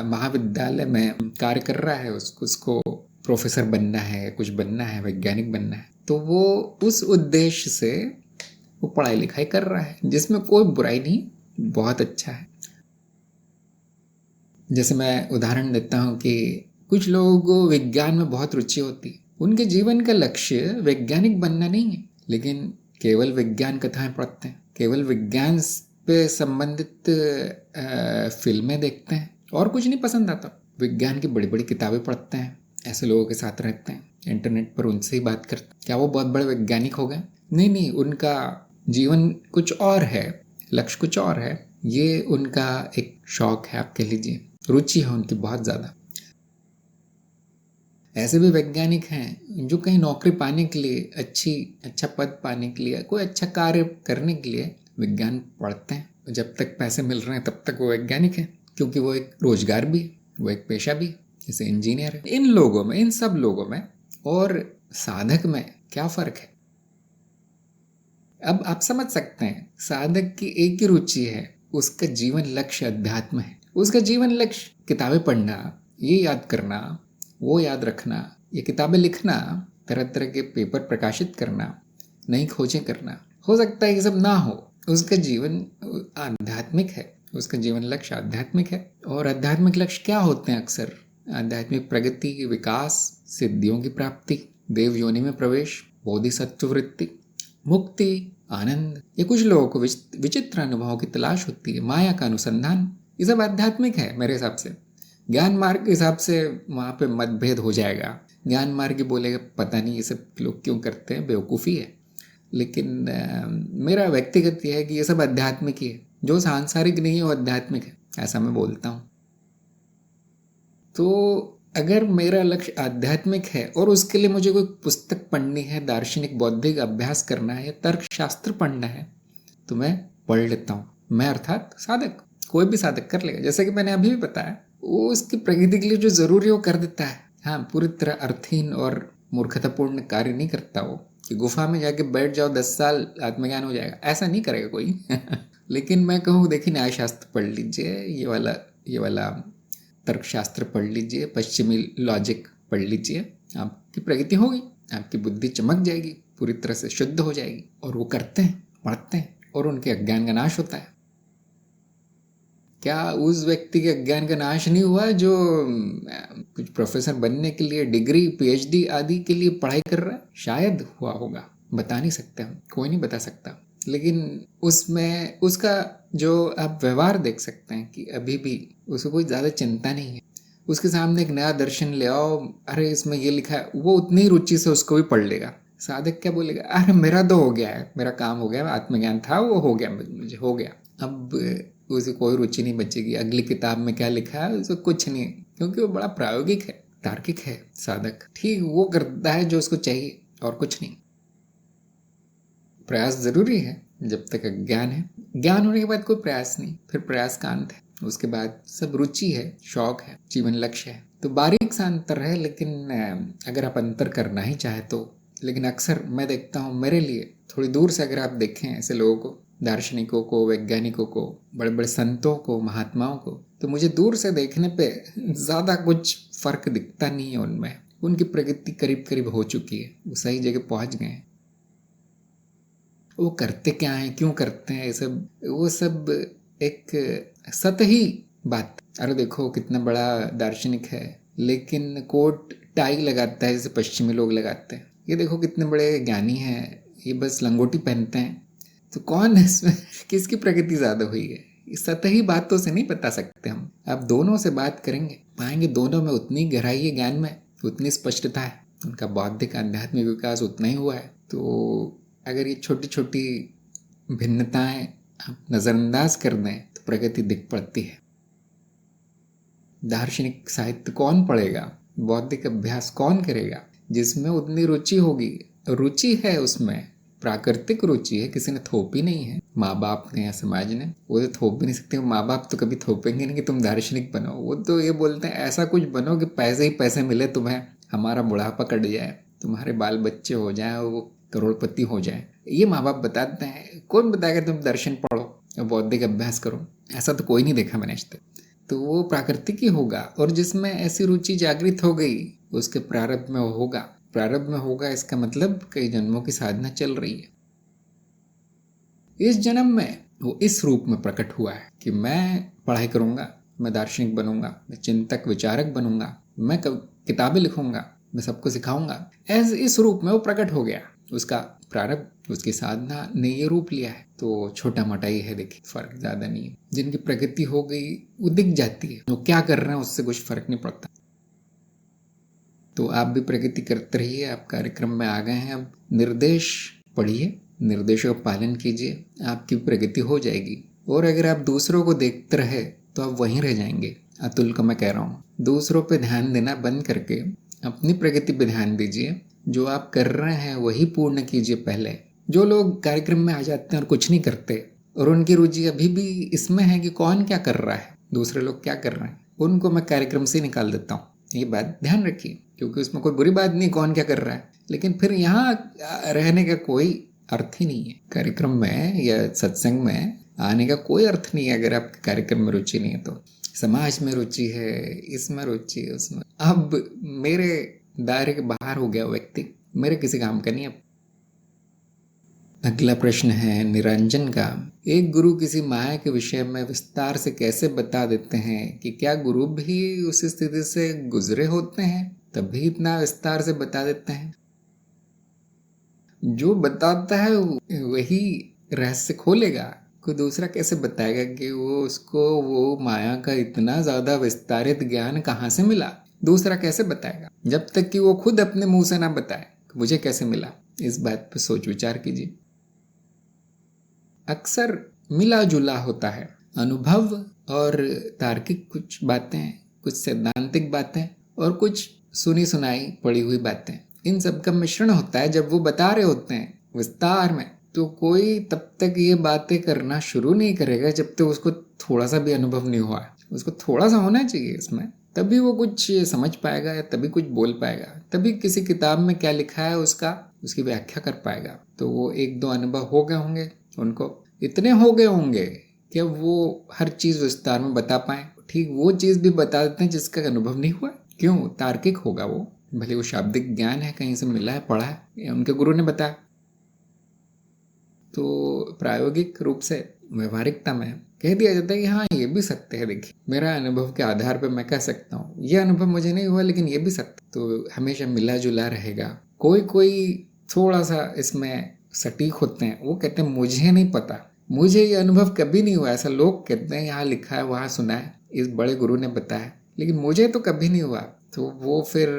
महाविद्यालय में कार्य कर रहा है, उसको प्रोफेसर बनना है, कुछ बनना है, वैज्ञानिक बनना है, तो वो उस उद्देश्य से वो पढ़ाई लिखाई कर रहा है, जिसमें कोई बुराई नहीं, बहुत अच्छा है। जैसे मैं उदाहरण देता हूँ कि कुछ लोगों को विज्ञान में बहुत रुचि होती है, उनके जीवन का लक्ष्य वैज्ञानिक बनना नहीं है, लेकिन केवल विज्ञान कथाएं पढ़ते हैं, केवल विज्ञान पे संबंधित फिल्में देखते हैं, और कुछ नहीं पसंद आता। विज्ञान की बड़ी बड़ी किताबें पढ़ते हैं, ऐसे लोगों के साथ रहते हैं, इंटरनेट पर उनसे ही बात करते हैं। क्या वो बहुत बड़े वैज्ञानिक हो गए? नहीं, उनका जीवन कुछ और है, लक्ष्य कुछ और है। ये उनका एक शौक है, आप कह लीजिए, रुचि है उनकी बहुत ज़्यादा। ऐसे भी वैज्ञानिक हैं जो कहीं नौकरी पाने के लिए, अच्छा पद पाने के लिए, कोई अच्छा कार्य करने के लिए विज्ञान पढ़ते हैं। जब तक पैसे मिल रहे हैं तब तक वो वैज्ञानिक है, क्योंकि वो एक रोजगार भी, वो एक पेशा भी, जैसे इंजीनियर है। इन लोगों में, इन सब लोगों में और साधक में क्या फ़र्क है? अब आप समझ सकते हैं, साधक की एक ही रुचि है, उसका जीवन लक्ष्य अध्यात्म है। उसका जीवन लक्ष्य किताबें पढ़ना, ये याद करना, वो याद रखना, ये किताबें लिखना, तरह तरह के पेपर प्रकाशित करना, नई खोजें करना। हो सकता है ये सब ना हो, उसका जीवन आध्यात्मिक है, उसका जीवन लक्ष्य आध्यात्मिक है। और आध्यात्मिक लक्ष्य क्या होते हैं? अक्सर आध्यात्मिक प्रगति, विकास, सिद्धियों की प्राप्ति, देव योनि में प्रवेश, बोधिसत्व वृत्ति, मुक्ति, आनंद। ये कुछ लोगों को विचित्र अनुभवों की तलाश होती है, माया का अनुसंधान। ये सब आध्यात्मिक है मेरे हिसाब से। ज्ञान मार्ग के हिसाब से वहाँ पे मतभेद हो जाएगा। ज्ञान मार्ग बोलेगा पता नहीं ये सब लोग क्यों करते हैं, बेवकूफ़ी है। लेकिन मेरा व्यक्तिगत ये है कि ये सब आध्यात्मिक ही है, जो सांसारिक नहीं है वो आध्यात्मिक है, ऐसा मैं बोलता हूँ। तो अगर मेरा लक्ष्य आध्यात्मिक है और उसके लिए मुझे कोई पुस्तक पढ़नी है, दार्शनिक बौद्धिक अभ्यास करना है, तर्कशास्त्र पढ़ना है, तो मैं पढ़ लेता हूँ। मैं अर्थात साधक, कोई भी साधक कर लेगा। जैसे कि मैंने अभी भी बताया, वो उसकी प्रगति के लिए जो ज़रूरी है वो कर देता है। हाँ, पूरी तरह अर्थहीन और मूर्खतापूर्ण कार्य नहीं करता वो, कि गुफा में जाके बैठ जाओ 10 साल आत्मज्ञान हो जाएगा, ऐसा नहीं करेगा कोई। लेकिन मैं कहूँ, देखिए न्यायशास्त्र पढ़ लीजिए, ये वाला तर्कशास्त्र पढ़ लीजिए, पश्चिमी लॉजिक पढ़ लीजिए, आपकी प्रगति होगी, आपकी बुद्धि चमक जाएगी, पूरी तरह से शुद्ध हो जाएगी। और वो करते हैं, पढ़ते हैं, और उनके अज्ञान का नाश होता है। क्या उस व्यक्ति के अज्ञान का नाश नहीं हुआ जो कुछ प्रोफेसर बनने के लिए डिग्री पीएचडी आदि के लिए पढ़ाई कर रहा है? शायद हुआ होगा, बता नहीं सकते हम, कोई नहीं बता सकता। लेकिन उसमें उसका जो आप व्यवहार देख सकते हैं कि अभी भी उसको कोई ज़्यादा चिंता नहीं है। उसके सामने एक नया दर्शन ले आओ, अरे इसमें ये लिखा है, वो उतनी रुचि से उसको भी पढ़ लेगा। साधक क्या बोलेगा, अरे मेरा तो हो गया है, मेरा काम हो गया, आत्मज्ञान था वो हो गया, मुझे हो गया। अब उसे कोई रुचि नहीं बचेगी, अगली किताब में क्या लिखा है उसे कुछ नहीं, क्योंकि वो बड़ा प्रायोगिक है, तार्किक है। साधक ठीक वो करता है जो उसको चाहिए और कुछ नहीं। प्रयास जरूरी है जब तक अज्ञान है, ज्ञान होने के बाद कोई प्रयास नहीं, फिर प्रयास का अंत है। उसके बाद सब रुचि है, शौक है, जीवन लक्ष्य है। तो बारीक सा अंतर है, लेकिन अगर आप अंतर करना ही चाहे तो। लेकिन अक्सर मैं देखता हूँ, मेरे लिए थोड़ी दूर से अगर आप देखें ऐसे लोगों को, दार्शनिकों को, वैज्ञानिकों को, बड़े बड़े संतों को, महात्माओं को, तो मुझे दूर से देखने पे ज़्यादा कुछ फर्क दिखता नहीं है उनमें। उनकी प्रगति करीब करीब हो चुकी है, वो सही जगह पहुंच गए हैं। वो करते क्या हैं, क्यों करते हैं, ये सब वो सब एक सतही बात। अरे देखो कितना बड़ा दार्शनिक है, लेकिन कोट टाई लगाता है जैसे पश्चिमी लोग लगाते हैं। ये देखो कितने बड़े ज्ञानी हैं, ये बस लंगोटी पहनते हैं। तो कौन इसमें किसकी प्रगति ज़्यादा हुई है? इस सतही बातों से नहीं बता सकते हम। आप दोनों से बात करेंगे, पाएंगे दोनों में उतनी गहराई है, ज्ञान में उतनी स्पष्टता है, उनका बौद्धिक आध्यात्मिक विकास उतना ही हुआ है। तो अगर ये छोटी छोटी भिन्नताएं आप नज़रअंदाज कर दें तो प्रगति दिख पड़ती है। दार्शनिक साहित्य कौन पढ़ेगा, बौद्धिक अभ्यास कौन करेगा? जिसमें उतनी रुचि होगी, रुचि है उसमें, प्राकृतिक रुचि है, किसी ने थोपी नहीं है, माँ बाप ने या समाज ने। वो तो थोप भी नहीं सकते, माँ बाप तो कभी थोपेंगे नहीं कि तुम दार्शनिक बनो। वो तो ये बोलते हैं ऐसा कुछ बनो कि पैसे ही पैसे मिले तुम्हें, हमारा बुढ़ापा कट जाए, तुम्हारे बाल बच्चे हो जाए, वो करोड़पति हो जाए। ये माँ बाप बताते हैं। कौन बताएगा तुम दर्शन पढ़ो, बौद्धिक अभ्यास करो? ऐसा तो कोई नहीं देखा मैंने आज तक। तो वो प्राकृतिक ही होगा, और जिसमें ऐसी रुचि जागृत हो गई उसके प्रारब्ध में होगा। प्रारब्ध में होगा इसका मतलब कई जन्मों की साधना चल रही है। इस जन्म में वो इस रूप में प्रकट हुआ है कि मैं पढ़ाई करूंगा, मैं दार्शनिक बनूंगा, मैं चिंतक विचारक बनूंगा, मैं किताबें लिखूंगा, मैं सबको सिखाऊंगा। इस रूप में वो प्रकट हो गया। उसका प्रारब्ध, उसकी साधना ने ये रूप लिया है। तो छोटा मोटा ही है, देखिए फर्क ज्यादा नहीं है। जिनकी प्रगति हो गई वो दिख जाती है, वो क्या कर रहे हैं उससे कुछ फर्क नहीं पड़ता। तो आप भी प्रगति करते रहिए। आप कार्यक्रम में आ गए हैं, अब निर्देश पढ़िए, निर्देशों का पालन कीजिए, आपकी प्रगति हो जाएगी। और अगर आप दूसरों को देखते रहे तो आप वहीं रह जाएंगे। अतुल को मैं कह रहा हूँ, दूसरों पे ध्यान देना बंद करके अपनी प्रगति पे ध्यान दीजिए। जो आप कर रहे हैं वही पूर्ण कीजिए पहले। जो लोग कार्यक्रम में आ जाते हैं और कुछ नहीं करते, और उनकी रुचि अभी भी इसमें है कि कौन क्या कर रहा है, दूसरे लोग क्या कर रहे हैं, उनको मैं कार्यक्रम से निकाल देता हूँ। ये बात ध्यान रखिए, क्योंकि उसमें कोई बुरी बात नहीं कौन क्या कर रहा है, लेकिन फिर यहाँ रहने का कोई अर्थ ही नहीं है। कार्यक्रम में या सत्संग में आने का कोई अर्थ नहीं है अगर आपके कार्यक्रम में रुचि नहीं है। तो समाज में रुचि है, इसमें रुचि है, उसमें। अब मेरे दायरे के बाहर हो गया व्यक्ति, मेरे किसी काम का नहीं। अब अगला प्रश्न है निरंजन का। एक गुरु किसी माया के विषय में विस्तार से कैसे बता देते हैं कि क्या गुरु भी उस स्थिति से गुजरे होते हैं तभी इतना विस्तार से बता देते हैं? जो बताता है वही रहस्य खोलेगा, कोई दूसरा कैसे बताएगा कि वो उसको वो माया का इतना ज्यादा विस्तारित ज्ञान कहाँ से मिला? दूसरा कैसे बताएगा जब तक कि वो खुद अपने मुंह से ना बताए मुझे कैसे मिला? इस बात पर सोच विचार कीजिए। अक्सर मिला जुला होता है अनुभव और तार्किक कुछ बातें, कुछ सैद्धांतिक बातें और कुछ सुनी सुनाई पड़ी हुई बातें। इन सब का मिश्रण होता है। जब वो बता रहे होते हैं विस्तार में, तो कोई तब तक ये बातें करना शुरू नहीं करेगा जब तक उसको थोड़ा सा भी अनुभव नहीं हुआ है। उसको थोड़ा सा होना चाहिए इसमें, तभी वो कुछ समझ पाएगा या तभी कुछ बोल पाएगा, तभी किसी किताब में क्या लिखा है उसकी व्याख्या कर पाएगा। तो वो एक दो अनुभव हो गए होंगे, उनको इतने हो गए होंगे कि वो हर चीज विस्तार में बता पाए। ठीक वो चीज भी बता देते हैं जिसका अनुभव नहीं हुआ। क्यों? तार्किक होगा वो, भले वो शाब्दिक ज्ञान है, कहीं से मिला है, पढ़ा है, या उनके गुरु ने बताया। तो प्रायोगिक रूप से व्यवहारिकता में कह दिया जाता है कि हाँ ये भी सत्य है, देखिए मेरा अनुभव के आधार पर मैं कह सकता हूँ, ये अनुभव मुझे नहीं हुआ लेकिन ये भी सत्य, तो हमेशा मिला जुला रहेगा। कोई कोई थोड़ा सा इसमें सटीक होते हैं, वो कहते हैं मुझे नहीं पता, मुझे ये अनुभव कभी नहीं हुआ, ऐसा लोग कहते हैं, यहाँ लिखा है वहाँ सुना है, इस बड़े गुरु ने बताया, लेकिन मुझे तो कभी नहीं हुआ। तो वो फिर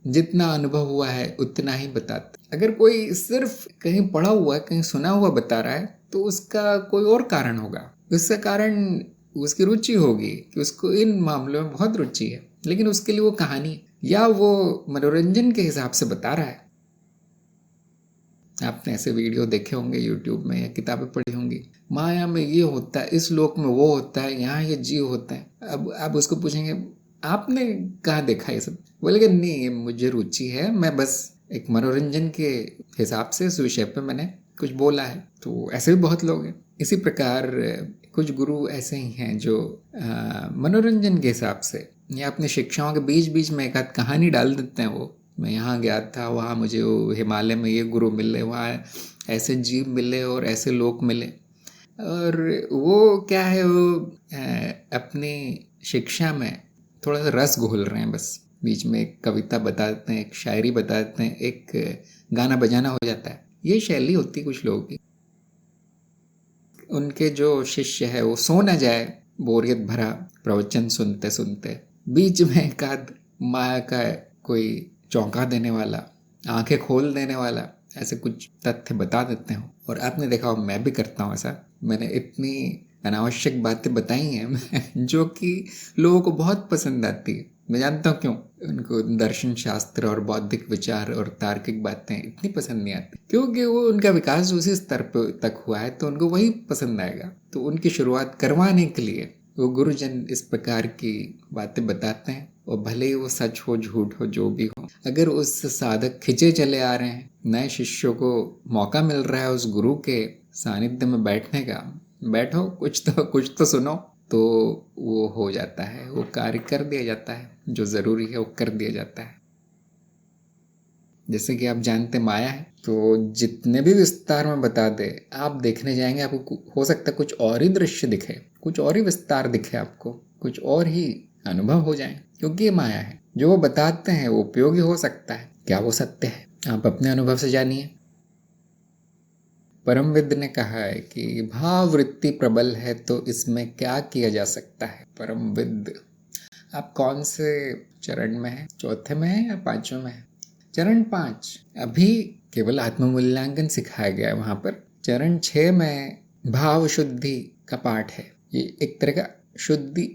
जितना अनुभव हुआ है उतना ही बताते। अगर कोई सिर्फ कहीं पढ़ा हुआ है, कहीं सुना हुआ बता रहा है, तो उसका कोई और कारण होगा, उसका कारण उसकी रुचि होगी कि उसको इन मामलों में बहुत रुचि है, लेकिन उसके लिए वो कहानी या वो मनोरंजन के हिसाब से बता रहा है। आपने ऐसे वीडियो देखे होंगे यूट्यूब में या किताबें पढ़ी होंगी, माया में ये होता है, इस लोक में वो होता है, यहाँ ये जीव होता है। अब आप उसको पूछेंगे आपने कहाँ देखा ये सब, बोलेगा नहीं मुझे रुचि है, मैं बस एक मनोरंजन के हिसाब से इस विषय पे मैंने कुछ बोला है। तो ऐसे भी बहुत लोग हैं। इसी प्रकार कुछ गुरु ऐसे ही हैं जो मनोरंजन के हिसाब से या अपनी शिक्षाओं के बीच बीच में एक आध कहानी डाल देते हैं। वो मैं यहाँ गया था, वहाँ मुझे वो हिमालय में ये गुरु मिले, वहाँ ऐसे जीव मिले और ऐसे लोग मिले, और वो क्या है, वो अपनी शिक्षा में थोड़ा सा रस घोल रहे हैं। बस बीच में एक कविता बता देते हैं, एक शायरी बता देते हैं, एक गाना बजाना हो जाता है। ये शैली होती है कुछ लोगों की। उनके जो शिष्य है वो सो न जाए बोरियत भरा प्रवचन सुनते सुनते, बीच में एक आध माया का कोई चौंका देने वाला, आंखें खोल देने वाला ऐसे कुछ तथ्य बता देते हो। और आपने देखा हो, मैं भी करता हूँ ऐसा। मैंने इतनी अनावश्यक बातें बताई हैं जो कि लोगों को बहुत पसंद आती है। मैं जानता हूँ क्यों। उनको दर्शन शास्त्र और बौद्धिक विचार और तार्किक बातें इतनी पसंद नहीं आती, क्योंकि वो उनका विकास उसी स्तर पर तक हुआ है, तो उनको वही पसंद आएगा। तो उनकी शुरुआत करवाने के लिए वो गुरुजन इस प्रकार की बातें बताते हैं, और भले ही वो सच हो झूठ हो जो भी हो, अगर उस साधक खिंचे चले आ रहे हैं, नए शिष्यों को मौका मिल रहा है उस गुरु के सानिध्य में बैठने का, बैठो कुछ तो सुनो, तो वो हो जाता है, वो कार्य कर दिया जाता है, जो ज़रूरी है वो कर दिया जाता है। जैसे कि आप जानते माया है, तो जितने भी विस्तार में बता दे, आप देखने जाएंगे आपको हो सकता है कुछ और ही दृश्य दिखे, कुछ और ही विस्तार दिखे, आपको कुछ और ही अनुभव हो जाए, क्योंकि ये माया है। जो वो बताते हैं वो उपयोगी हो सकता है, क्या वो सत्य है, आप अपने अनुभव से जानिए। परमविद ने कहा है कि भाव वृत्ति प्रबल है तो इसमें क्या किया जा सकता है। परमविद, आप कौन से चरण में है, चौथे में है या पांचवें में है? चरण 5 अभी केवल आत्ममूल्यांकन सिखाया गया है। वहाँ पर चरण 6 में भाव शुद्धि का पाठ है। ये एक तरह का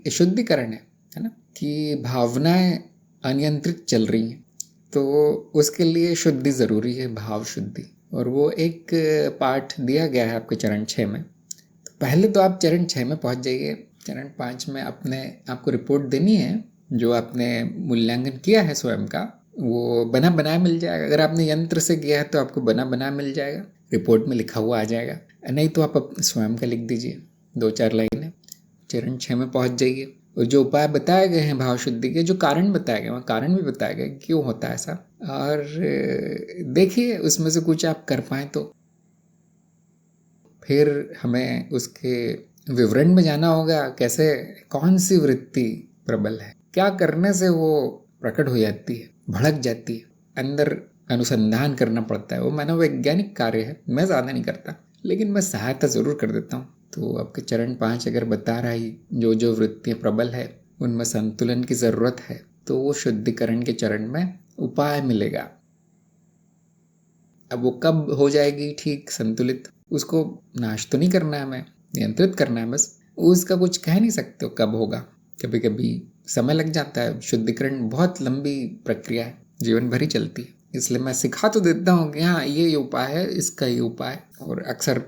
शुद्धिकरण है ना, कि भावनाएं अनियंत्रित चल रही हैं, तो उसके लिए शुद्धि ज़रूरी है, भाव शुद्धि। और वो एक पाठ दिया गया है आपके चरण 6 में। तो पहले तो आप चरण 6 में पहुँच जाइए। चरण 5 में आपको रिपोर्ट देनी है, जो आपने मूल्यांकन किया है स्वयं का, वो बना बनाया मिल जाएगा। अगर आपने यंत्र से किया है तो आपको बना बनाया मिल जाएगा, रिपोर्ट में लिखा हुआ आ जाएगा। नहीं तो आप स्वयं का लिख दीजिए 2-4 लाइनें। चरण 6 में पहुँच जाइए, और जो उपाय बताए गए हैं भाव शुद्धि के, जो कारण बताए गए, वहाँ कारण भी बताया गया क्यों होता है ऐसा, और देखिए उसमें से कुछ आप कर पाएँ तो। फिर हमें उसके विवरण में जाना होगा, कैसे कौन सी वृत्ति प्रबल है, क्या करने से वो प्रकट हो जाती है, भड़क जाती है, अंदर अनुसंधान करना पड़ता है। वो मनोवैज्ञानिक कार्य है, मैं ज़्यादा नहीं करता, लेकिन मैं सहायता ज़रूर कर देता हूँ। तो आपके चरण 5 अगर बता रहा है जो जो वृत्तियाँ प्रबल है उनमें संतुलन की ज़रूरत है, तो वो शुद्धिकरण के चरण में उपाय मिलेगा। अब वो कब हो जाएगी ठीक संतुलित, उसको नाश तो नहीं करना है, हमें नियंत्रित करना है बस। उसका कुछ कह नहीं सकते हो कब होगा, कभी कभी समय लग जाता है। शुद्धिकरण बहुत लंबी प्रक्रिया है, जीवन भर ही चलती है। इसलिए मैं सिखा तो देता हूँ कि हाँ ये उपाय है, इसका ये उपाय, और अक्सर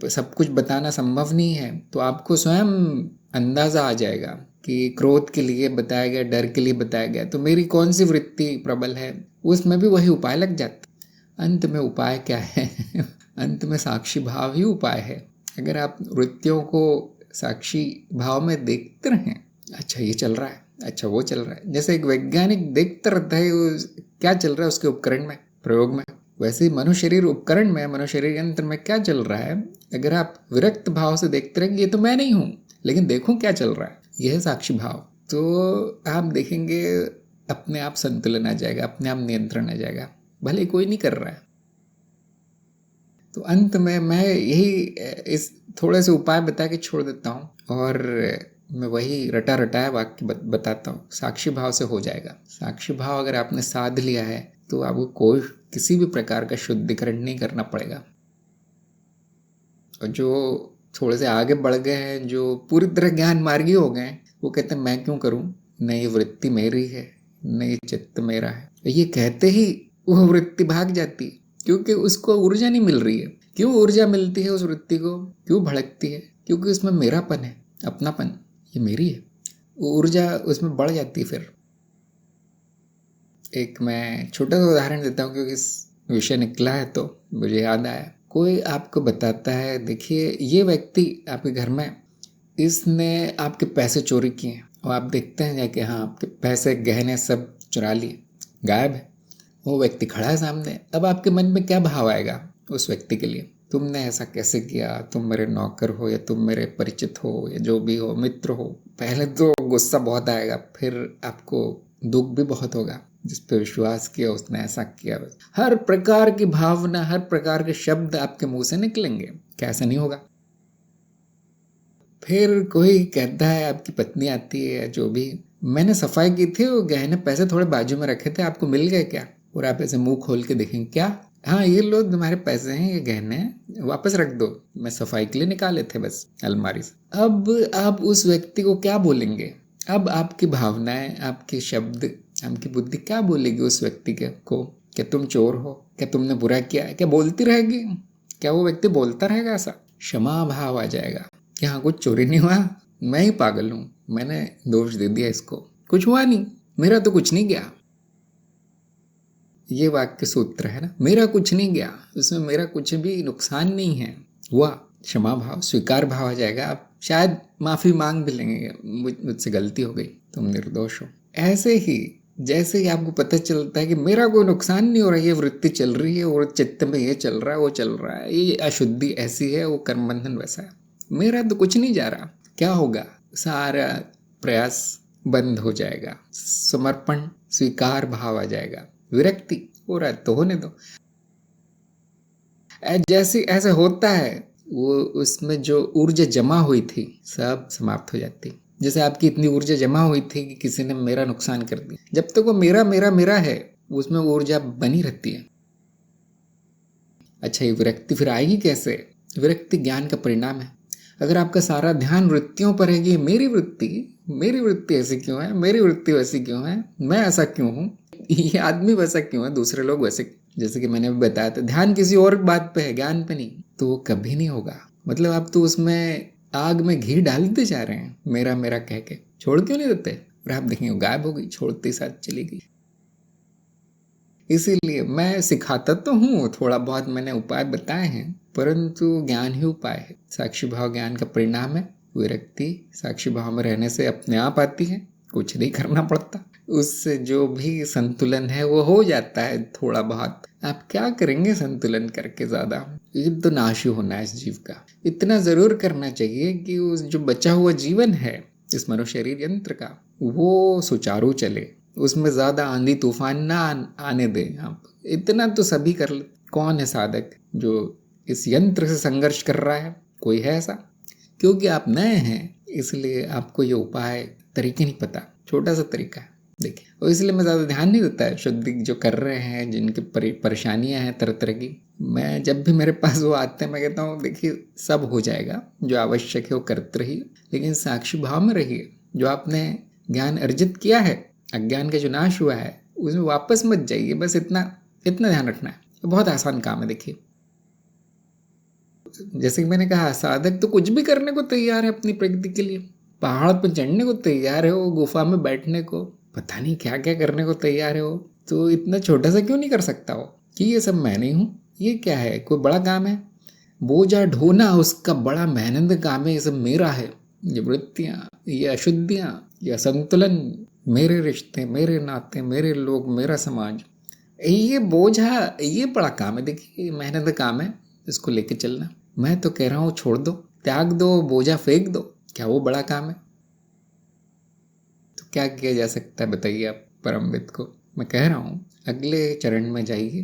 सब कुछ बताना संभव नहीं है, तो आपको स्वयं अंदाज़ा आ जाएगा कि क्रोध के लिए बताया गया, डर के लिए बताया गया, तो मेरी कौन सी वृत्ति प्रबल है, उसमें भी वही उपाय लग जाता। अंत में उपाय क्या है अंत में साक्षी भाव ही उपाय है। अगर आप वृत्तियों को साक्षी भाव में देखते रहें, अच्छा ये चल रहा है, अच्छा वो चल रहा है, जैसे एक वैज्ञानिक देखता रहता है क्या चल रहा है उसके उपकरण में, प्रयोग में, वैसे ही मनुष्य शरीर उपकरण में, मनुष्य शरीर यंत्र में क्या चल रहा है अगर आप विरक्त भाव से देखते रहेंगे ये तो मैं नहीं हूँ, लेकिन देखूं क्या चल रहा है, यह है साक्षी भाव, तो आप देखेंगे अपने आप संतुलन आ जाएगा, अपने आप नियंत्रण आ जाएगा, भले कोई नहीं कर रहा है। तो अंत में मैं यही इस थोड़े से उपाय बता के छोड़ देता हूँ, और मैं वही रटा रटाया वाक्य बताता हूँ। साक्षी भाव से हो जाएगा। साक्षी भाव अगर आपने साध लिया है तो आपको कोई किसी भी प्रकार का शुद्धिकरण नहीं करना पड़ेगा। और जो थोड़े से आगे बढ़ गए हैं, जो पूरी तरह ज्ञान मार्गी हो गए हैं, वो कहते हैं मैं क्यों करूं, न ये वृत्ति मेरी है, न ये चित्त मेरा है। ये कहते ही वो वृत्ति भाग जाती है, क्योंकि उसको ऊर्जा नहीं मिल रही है। क्यों ऊर्जा मिलती है उस वृत्ति को, क्यों भड़कती है? क्योंकि उसमें मेरापन है, अपनापन, ये मेरी है। वो ऊर्जा उसमें बढ़ जाती है। फिर एक मैं छोटा सा उदाहरण देता हूँ, क्योंकि इस विषय निकला है तो मुझे याद आया। कोई आपको बताता है, देखिए ये व्यक्ति आपके घर में, इसने आपके पैसे चोरी किए हैं, और आप देखते हैं जाके हाँ आपके पैसे गहने सब चुरा लिए, गायब है। वो व्यक्ति खड़ा है सामने। अब आपके मन में क्या भाव आएगा उस व्यक्ति के लिए? तुमने ऐसा कैसे किया, तुम मेरे नौकर हो या तुम मेरे परिचित हो या जो भी हो, मित्र हो। पहले तो गुस्सा बहुत आएगा, फिर आपको दुख भी बहुत होगा, जिस पे विश्वास किया उसने ऐसा किया। हर प्रकार की भावना, हर प्रकार के शब्द आपके मुंह से निकलेंगे, कैसा नहीं होगा। फिर कोई कहता है, आपकी पत्नी आती है या जो भी, मैंने सफाई की थी, वो गहने पैसे थोड़े बाजू में रखे थे, आपको मिल गए क्या? और आप ऐसे मुंह खोल के देखेंगे, क्या? हाँ ये लो तुम्हारे पैसे हैं, ये गहने वापस रख दो, मैं सफाई के लिए निकाले थे बस अलमारी से। अब आप उस व्यक्ति को क्या बोलेंगे? अब आपकी भावनाएं, आपके शब्द, आपकी बुद्धि क्या बोलेगी उस व्यक्ति को? क्या तुम चोर हो, क्या तुमने बुरा किया है, क्या बोलती रहेगी? क्या वो व्यक्ति बोलता रहेगा ऐसा? क्षमा भाव आ जाएगा कि हाँ कुछ चोरी नहीं हुआ, मैं ही पागल हूं, मैंने दोष दे दिया इसको, कुछ हुआ नहीं, मेरा तो कुछ नहीं गया। ये वाक्य सूत्र है ना, मेरा कुछ नहीं गया, उसमें मेरा कुछ भी नुकसान नहीं है। हुआ क्षमा भाव, स्वीकार भाव आ जाएगा। आप शायद माफी मांग भी लेंगे, मुझसे गलती हो गई, तुम निर्दोष हो। ऐसे ही जैसे ही आपको पता चलता है कि मेरा कोई नुकसान नहीं हो रहा, ये वृत्ति चल रही है और चित्त में ये चल रहा है, वो चल रहा है, ये अशुद्धि ऐसी है, वो कर्म बंधन वैसा है, मेरा तो कुछ नहीं जा रहा, क्या होगा? सारा प्रयास बंद हो जाएगा, समर्पण, स्वीकार भाव आ जाएगा, विरक्ति हो रहा है तो होने दो। जैसे ऐसे होता है, वो उसमें जो ऊर्जा जमा हुई थी सब समाप्त हो जाती। जैसे आपकी इतनी ऊर्जा जमा हुई थी कि किसी ने मेरा नुकसान कर दिया, जब तक वो मेरा मेरा मेरा है उसमें ऊर्जा बनी रहती है। अच्छा, ये विरक्ति फिर आएगी कैसे? विरक्ति ज्ञान का परिणाम है। अगर आपका सारा ध्यान वृत्तियों पर है कि मेरी वृत्ति ऐसी क्यों है, मेरी वृत्ति वैसी क्यों है, मैं ऐसा क्यों हूँ, ये आदमी वैसा क्यों है, दूसरे लोग वैसे, जैसे कि मैंने बताया था, ध्यान किसी और बात पे है, ज्ञान पे नहीं, तो वो कभी नहीं होगा। मतलब आप तो उसमें आग में घी डालते जा रहे हैं, मेरा मेरा कह के, छोड़ क्यों नहीं देते? और आप देखेंगे गायब हो गई, छोड़ते साथ चली गई। इसीलिए मैं सिखाता तो हूँ, थोड़ा बहुत मैंने उपाय बताए हैं, परंतु ज्ञान ही उपाय है। साक्षी भाव ज्ञान का परिणाम है। विरक्ति साक्षी भाव में रहने से अपने आप आती है, कुछ नहीं करना पड़ता। उससे जो भी संतुलन है वो हो जाता है थोड़ा बहुत। आप क्या करेंगे संतुलन करके? ज्यादा ये तो नाश ही होना है इस जीव का। इतना जरूर करना चाहिए कि उस जो बचा हुआ जीवन है इस मनुष्य शरीर यंत्र का, वो सुचारू चले, उसमें ज्यादा आंधी तूफान ना आने दे। आप इतना तो सभी कर ले। कौन है साधक जो इस यंत्र से संघर्ष कर रहा है? कोई है ऐसा? क्योंकि आप नए हैं इसलिए आपको ये उपाय तरीके नहीं पता, छोटा सा तरीका है देखिए, और इसलिए मैं ज़्यादा ध्यान नहीं देता है। शुद्धि जो कर रहे हैं, जिनकी परेशानियां हैं तरह तरह की, मैं जब भी मेरे पास वो आते हैं मैं कहता हूँ देखिए सब हो जाएगा, जो आवश्यक है वो करते रहिए, लेकिन साक्षी भाव में रहिए। जो आपने ज्ञान अर्जित किया है, अज्ञान का जो नाश हुआ है, उसमें वापस मत जाइए, बस इतना ध्यान रखना है। बहुत आसान काम है। देखिए जैसे कि मैंने कहा, साधक तो कुछ भी करने को तैयार है अपनी प्रगति के लिए। पहाड़ पर चढ़ने को तैयार है वो, गुफा में बैठने को, पता नहीं क्या क्या करने को तैयार है वो। तो इतना छोटा सा क्यों नहीं कर सकता वो कि ये सब मैं नहीं हूँ? ये क्या है, कोई बड़ा काम है? बोझा ढोना उसका बड़ा मेहनत काम है, ये सब मेरा है। ये वृत्तियाँ, ये अशुद्धियाँ, ये असंतुलन, मेरे रिश्ते, मेरे नाते, मेरे लोग, मेरा समाज, ये बोझा, ये बड़ा काम है। देखिए मेहनत काम है, इसको लेके चलना। मैं तो कह रहा हूँ छोड़ दो, त्याग दो, बोझा फेंक दो। क्या वो बड़ा काम है? तो क्या किया जा सकता है बताइए आप परमविद को। मैं कह रहा हूँ अगले चरण में जाइए,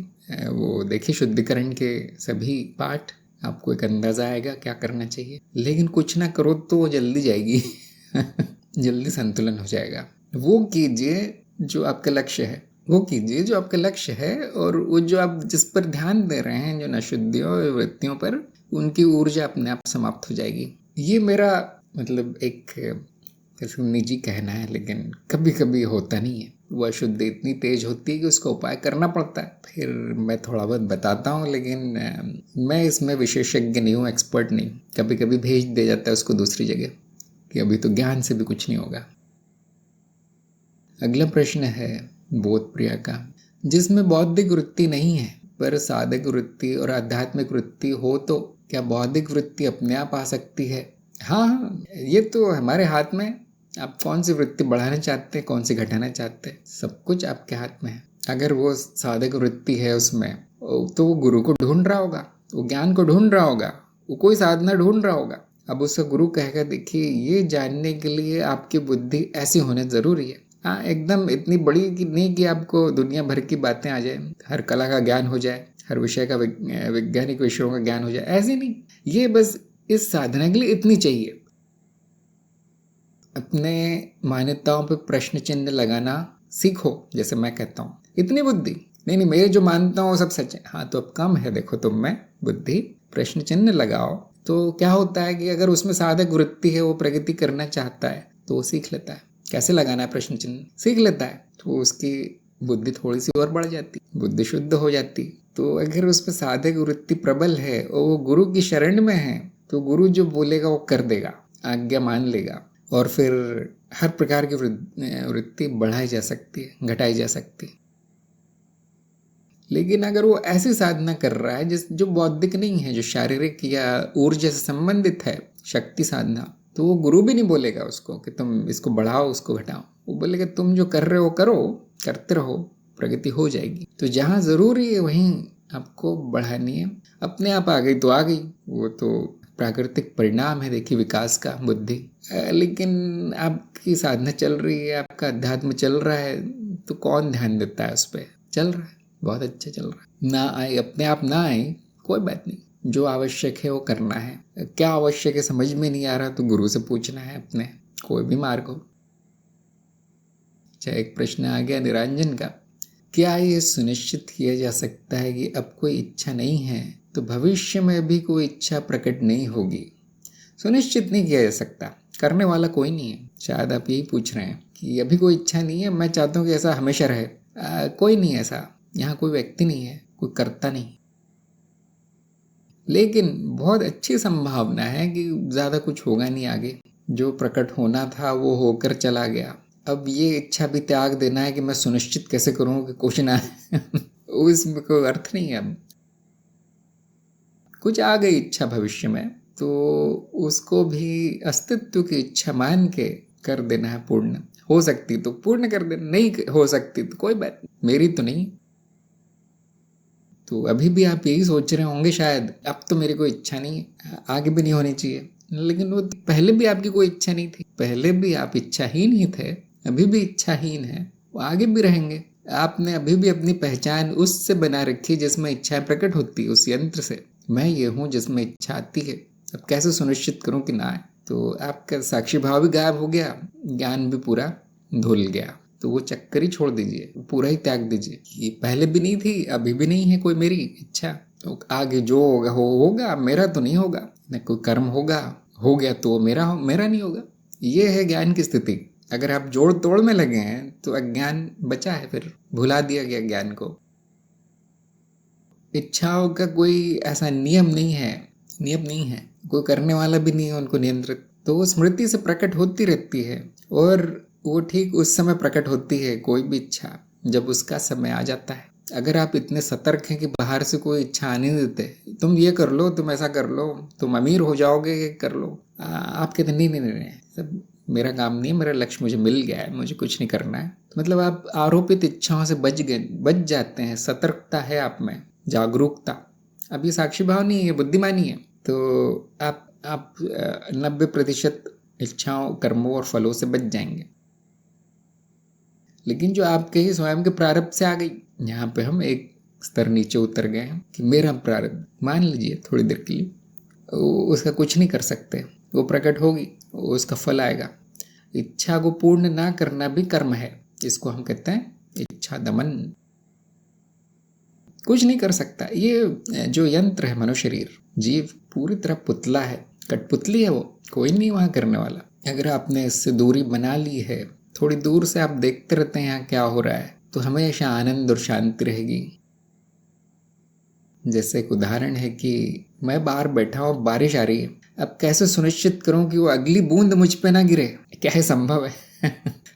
वो देखिए शुद्धिकरण के सभी पाठ, आपको एक अंदाजा आएगा क्या करना चाहिए। लेकिन कुछ ना करो तो वो जल्दी जाएगी जल्दी संतुलन हो जाएगा। वो कीजिए जो आपका लक्ष्य है, वो कीजिए जो आपका लक्ष्य है, और वो जो आप जिस पर ध्यान दे रहे हैं, जो नशुद्धियों और वृत्तियों पर, उनकी ऊर्जा अपने आप समाप्त हो जाएगी। ये मेरा मतलब एक कैसे निजी कहना है, लेकिन कभी कभी होता नहीं है। वह अशुद्धि इतनी तेज होती है कि उसका उपाय करना पड़ता है। फिर मैं थोड़ा बहुत बताता हूँ, लेकिन मैं इसमें विशेषज्ञ नहीं हूँ, एक्सपर्ट नहीं। कभी कभी भेज दे जाता है उसको दूसरी जगह कि अभी तो ज्ञान से भी कुछ नहीं होगा। अगला प्रश्न है बोध प्रिया का, जिसमें बौद्धिक वृत्ति नहीं है पर साधक वृत्ति और आध्यात्मिक वृत्ति हो, तो क्या बौद्धिक वृत्ति अपने आप आ सकती है? हाँ, ये तो हमारे हाथ में। आप कौन सी वृत्ति बढ़ाना चाहते हैं, कौन सी घटाना चाहते हैं, सब कुछ आपके हाथ में है। अगर वो साधक वृत्ति है उसमें, तो वो गुरु को ढूंढ रहा होगा, वो ज्ञान को ढूंढ रहा होगा, वो कोई साधना ढूंढ रहा होगा। अब उसका गुरु कहेगा देखिए ये जानने के लिए आपकी बुद्धि ऐसी होने जरूरी है। हाँ, एकदम इतनी बड़ी कि नहीं कि आपको दुनिया भर की बातें आ जाए, हर कला का ज्ञान हो जाए, हर विषय का वैज्ञानिक विषयों का ज्ञान हो जाए, ऐसे नहीं। ये बस इस साधना के लिए इतनी चाहिए। अपने मान्यताओं पे प्रश्न चिन्ह लगाना सीखो। जैसे मैं कहता हूँ इतनी बुद्धि नहीं, नहीं मैं जो मानता हूँ सब सच है। हाँ, तो अब कम है, देखो तुम में बुद्धि, प्रश्न चिन्ह लगाओ। तो क्या होता है कि अगर उसमें साधक वृत्ति है, वो प्रगति करना चाहता है, तो वो सीख लेता है कैसे लगाना है प्रश्न चिन्ह, सीख लेता है, तो उसकी बुद्धि थोड़ी सी और बढ़ जाती, बुद्धि शुद्ध हो जाती। तो अगर उसमें साधक वृत्ति प्रबल है और वो गुरु की शरण में है, तो गुरु जो बोलेगा वो कर देगा, आज्ञा मान लेगा, और फिर हर प्रकार की वृत्ति बढ़ाई जा सकती है, घटाई जा सकती है। लेकिन अगर वो ऐसी साधना कर रहा है जो बौद्धिक नहीं है, जो शारीरिक या ऊर्जा से संबंधित है, शक्ति साधना, तो वो गुरु भी नहीं बोलेगा उसको कि तुम इसको बढ़ाओ उसको घटाओ। वो बोलेगा तुम जो कर रहे हो करो, करते रहो, प्रगति हो जाएगी। तो जहाँ जरूरी है वहीं आपको बढ़ानी है। अपने आप आ गई तो आ गई, वो तो प्राकृतिक परिणाम है देखिए विकास का, बुद्धि। लेकिन आपकी साधना चल रही है, आपका अध्यात्म चल रहा है, तो कौन ध्यान देता है उस पर? चल रहा है, बहुत अच्छा चल रहा है। ना आए, अपने आप ना आए, कोई बात नहीं, जो आवश्यक है वो करना है। क्या आवश्यक है समझ में नहीं आ रहा तो गुरु से पूछना है अपने, कोई भी मार्ग हो। अच्छा, एक प्रश्न आ गया निरंजन का, क्या ये सुनिश्चित किया जा सकता है कि अब कोई इच्छा नहीं है तो भविष्य में भी कोई इच्छा प्रकट नहीं होगी? सुनिश्चित नहीं किया जा सकता, करने वाला कोई नहीं है। शायद आप यही पूछ रहे हैं कि अभी कोई इच्छा नहीं है, मैं चाहता हूँ कि ऐसा हमेशा रहे। कोई नहीं ऐसा, यहाँ कोई व्यक्ति नहीं है, कोई करता नहीं। लेकिन बहुत अच्छी संभावना है कि ज़्यादा कुछ होगा नहीं आगे। जो प्रकट होना था वो होकर चला गया। अब ये इच्छा भी त्याग देना है कि मैं सुनिश्चित कैसे करूँ कि कुछ ना उसमें कोई अर्थ नहीं है। अब कुछ आ गई इच्छा भविष्य में, तो उसको भी अस्तित्व की इच्छा मान के कर देना है पूर्ण। हो सकती तो पूर्ण कर देना, नहीं हो सकती तो कोई बात नहीं, मेरी तो नहीं। तो अभी भी आप यही सोच रहे होंगे शायद, अब तो मेरी कोई इच्छा नहीं है, आगे भी नहीं होनी चाहिए। लेकिन वो पहले भी आपकी कोई इच्छा नहीं थी, पहले भी आप इच्छाहीन ही थे, अभी भी इच्छाहीन है, वो आगे भी रहेंगे। आपने अभी भी अपनी पहचान उससे बना रखी जिसमें इच्छाएं प्रकट होती है, उस यंत्र से। मैं ये हूँ जिसमें इच्छा आती है, अब कैसे सुनिश्चित करूँ कि ना आए? तो आपका साक्षी भाव भी गायब हो गया, ज्ञान भी पूरा धुल गया। तो वो चक्कर ही छोड़ दीजिए, पूरा ही त्याग दीजिए। ये पहले भी नहीं थी, अभी भी नहीं है कोई मेरी इच्छा, तो आगे जो होगा होगा, मेरा तो नहीं होगा। न कोई कर्म होगा, हो गया तो मेरा नहीं होगा। ये है ज्ञान की स्थिति। अगर आप जोड़ तोड़ में लगे हैं तो अज्ञान बचा है, फिर भुला दिया गया ज्ञान को। इच्छाओं का कोई ऐसा नियम नहीं है, कोई करने वाला भी नहीं है उनको नियंत्रित। तो वो स्मृति से प्रकट होती रहती है, और वो ठीक उस समय प्रकट होती है कोई भी इच्छा जब उसका समय आ जाता है। अगर आप इतने सतर्क हैं कि बाहर से कोई इच्छा आने देते, तुम ये कर लो, तुम ऐसा कर लो, तुम अमीर हो जाओगे, ये कर लो, आप कहते नहीं, सब मेरा काम नहीं है, मेरा लक्ष्य मुझे मिल गया है, मुझे कुछ नहीं करना है। तो मतलब आप आरोपित इच्छाओं से बच जाते हैं। सतर्कता है आप में, जागरूकता। अब ये साक्षी भाव नहीं है, बुद्धिमानी है। तो आप 90% इच्छाओं, कर्मों और फलों से बच जाएंगे। लेकिन जो आपके ही स्वयं के प्रारब्ध से आ गई, यहाँ पे हम एक स्तर नीचे उतर गए हैं कि मेरा प्रारब्ध, मान लीजिए थोड़ी देर के लिए, उसका कुछ नहीं कर सकते, वो प्रकट होगी, उसका फल आएगा। इच्छा को पूर्ण ना करना भी कर्म है, जिसको हम कहते हैं इच्छा दमन। कुछ नहीं कर सकता। ये जो यंत्र है मनुष्य शरीर, जीव पूरी तरह पुतला है, कठपुतली है वो, कोई नहीं वहां करने वाला। अगर आपने इससे दूरी बना ली है, थोड़ी दूर से आप देखते रहते हैं यहाँ क्या हो रहा है, तो हमेशा आनंद और शांति रहेगी। जैसे एक उदाहरण है कि मैं बाहर बैठा हूँ, बारिश आ रही है, अब कैसे सुनिश्चित करूं कि वो अगली बूंद मुझ पे ना गिरे? क्या है संभव है?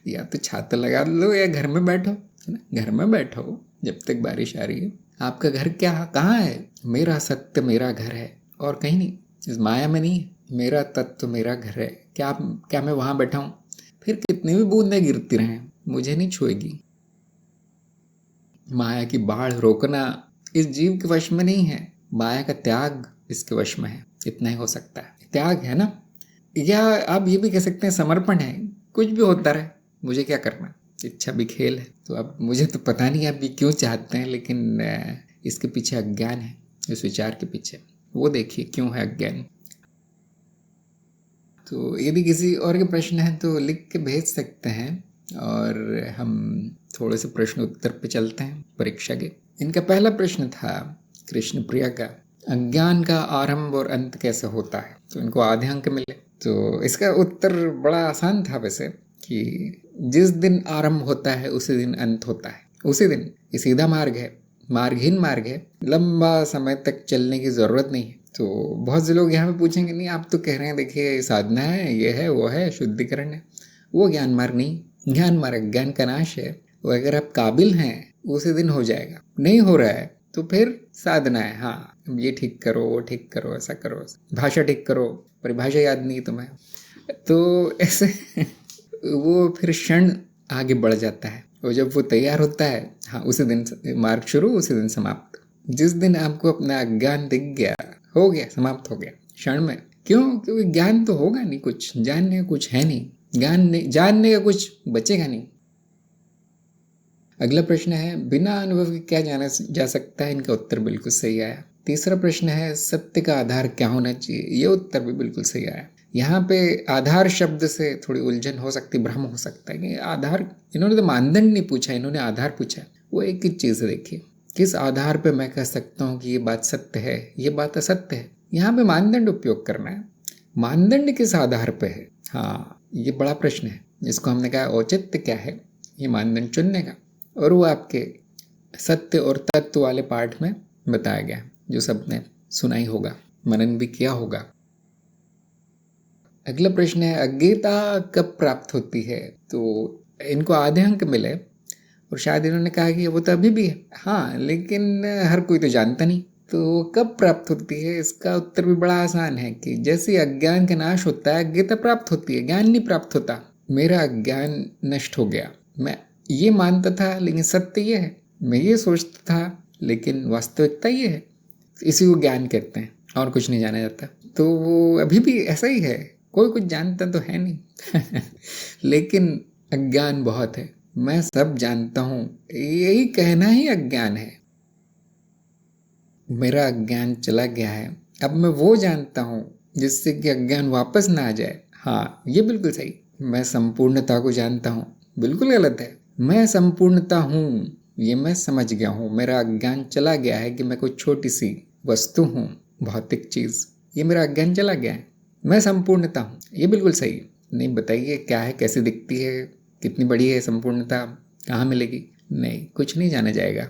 या तो छाता लगा लो या घर में बैठो, है ना? घर में बैठो जब तक बारिश आ रही है। आपका घर कहाँ है? मेरा सत्य मेरा घर है और कहीं नहीं, इस माया में नहीं है। मेरा तत्व मेरा घर है। क्या मैं वहां बैठा हूं, फिर कितनी भी बूंदें गिरती रहें मुझे नहीं छुएगी। माया की बाढ़ रोकना इस जीव के वश में नहीं है, माया का त्याग इसके वश में है। इतना ही हो सकता है, त्याग है ना, या आप ये भी कह सकते हैं समर्पण है। कुछ भी होता रहे, मुझे क्या करना, इच्छा भी खेल है। तो अब मुझे तो पता नहीं आप ये क्यों चाहते हैं, लेकिन इसके पीछे अज्ञान है, इस विचार के पीछे। वो देखिए क्यों है अज्ञान। तो यदि किसी और के प्रश्न है तो लिख के भेज सकते हैं, और हम थोड़े से प्रश्न उत्तर पे चलते हैं परीक्षा के। इनका पहला प्रश्न था कृष्ण प्रिया का, अज्ञान का आरंभ और अंत कैसे होता है? तो इनको आधे अंक मिले। तो इसका उत्तर बड़ा आसान था वैसे, कि जिस दिन आरंभ होता है उसी दिन अंत होता है, उसी दिन। ये सीधा मार्ग है, मार्गहीन मार्ग है, लंबा समय तक चलने की जरूरत नहीं है। तो बहुत से लोग यहाँ पे पूछेंगे, नहीं आप तो कह रहे हैं देखिए साधना है, ये है वो है, शुद्धिकरण है। वो ज्ञान मार्ग नहीं, ज्ञान मार्ग ज्ञान का नाश है। वो अगर आप काबिल हैं उसी दिन हो जाएगा, नहीं हो रहा है तो फिर साधना है। हाँ, ये ठीक करो, वो ठीक करो, ऐसा करो, भाषा ठीक करो, परिभाषा याद नहीं तुम्हें, तो ऐसे वो फिर क्षण आगे बढ़ जाता है। और जब वो तैयार होता है, हाँ, उसी दिन मार्ग शुरू, उसी दिन समाप्त। जिस दिन आपको अपना ज्ञान दिख गया, हो गया, समाप्त हो गया क्षण में। क्यों? क्योंकि ज्ञान तो होगा नहीं, कुछ जानने का कुछ है नहीं, ज्ञान नहीं, जानने का कुछ बचेगा नहीं। अगला प्रश्न है, बिना अनुभव के क्या जाना जा सकता है? इनका उत्तर बिल्कुल सही आया। तीसरा प्रश्न है, सत्य का आधार क्या होना चाहिए? ये उत्तर भी बिल्कुल सही आया। यहाँ पे आधार शब्द से थोड़ी उलझन हो सकती, भ्रम हो सकता है कि आधार, इन्होंने तो मानदंड नहीं पूछा, इन्होंने आधार पूछा। वो एक ही चीज है, देखिए किस आधार पे मैं कह सकता हूँ कि ये बात सत्य है, ये बात असत्य है। यहाँ पे मानदंड उपयोग करना है। मानदंड किस आधार पे है? हाँ, ये बड़ा प्रश्न है, जिसको हमने कहा औचित्य क्या है, ये मानदंड चुनने का। और वो आपके सत्य और तत्व वाले पाठ में बताया गया, जो सबने सुना ही होगा, मनन भी किया होगा। अगला प्रश्न है, अज्ञेयता कब प्राप्त होती है? तो इनको आधे अंक मिले, और शायद इन्होंने कहा कि वो तो अभी भी है। हाँ, लेकिन हर कोई तो जानता नहीं, तो कब प्राप्त होती है? इसका उत्तर भी बड़ा आसान है कि जैसे अज्ञान का नाश होता है, अज्ञेयता प्राप्त होती है, ज्ञान नहीं प्राप्त होता। मेरा अज्ञान नष्ट हो गया, मैं ये मानता था लेकिन सत्य ये है, मैं ये सोचता था लेकिन वास्तविकता ये है, इसी को ज्ञान कहते हैं, और कुछ नहीं जाना जाता। तो वो अभी भी ऐसा ही है, कोई कुछ जानता तो है नहीं लेकिन अज्ञान बहुत है, मैं सब जानता हूं, यही कहना ही अज्ञान है। मेरा अज्ञान चला गया है, अब मैं वो जानता हूं जिससे कि अज्ञान वापस ना आ जाए। हाँ, ये बिल्कुल सही। मैं संपूर्णता को जानता हूं, बिल्कुल गलत है। मैं संपूर्णता हूं, ये मैं समझ गया हूं। मेरा अज्ञान चला गया है कि मैं कोई छोटी सी वस्तु हूं, भौतिक चीज, ये मेरा अज्ञान चला गया है। मैं संपूर्णता हूं, ये बिल्कुल सही। नहीं, बताइए क्या है, कैसे दिखती है, कितनी बड़ी है संपूर्णता, कहाँ मिलेगी? नहीं, कुछ नहीं जाना जाएगा।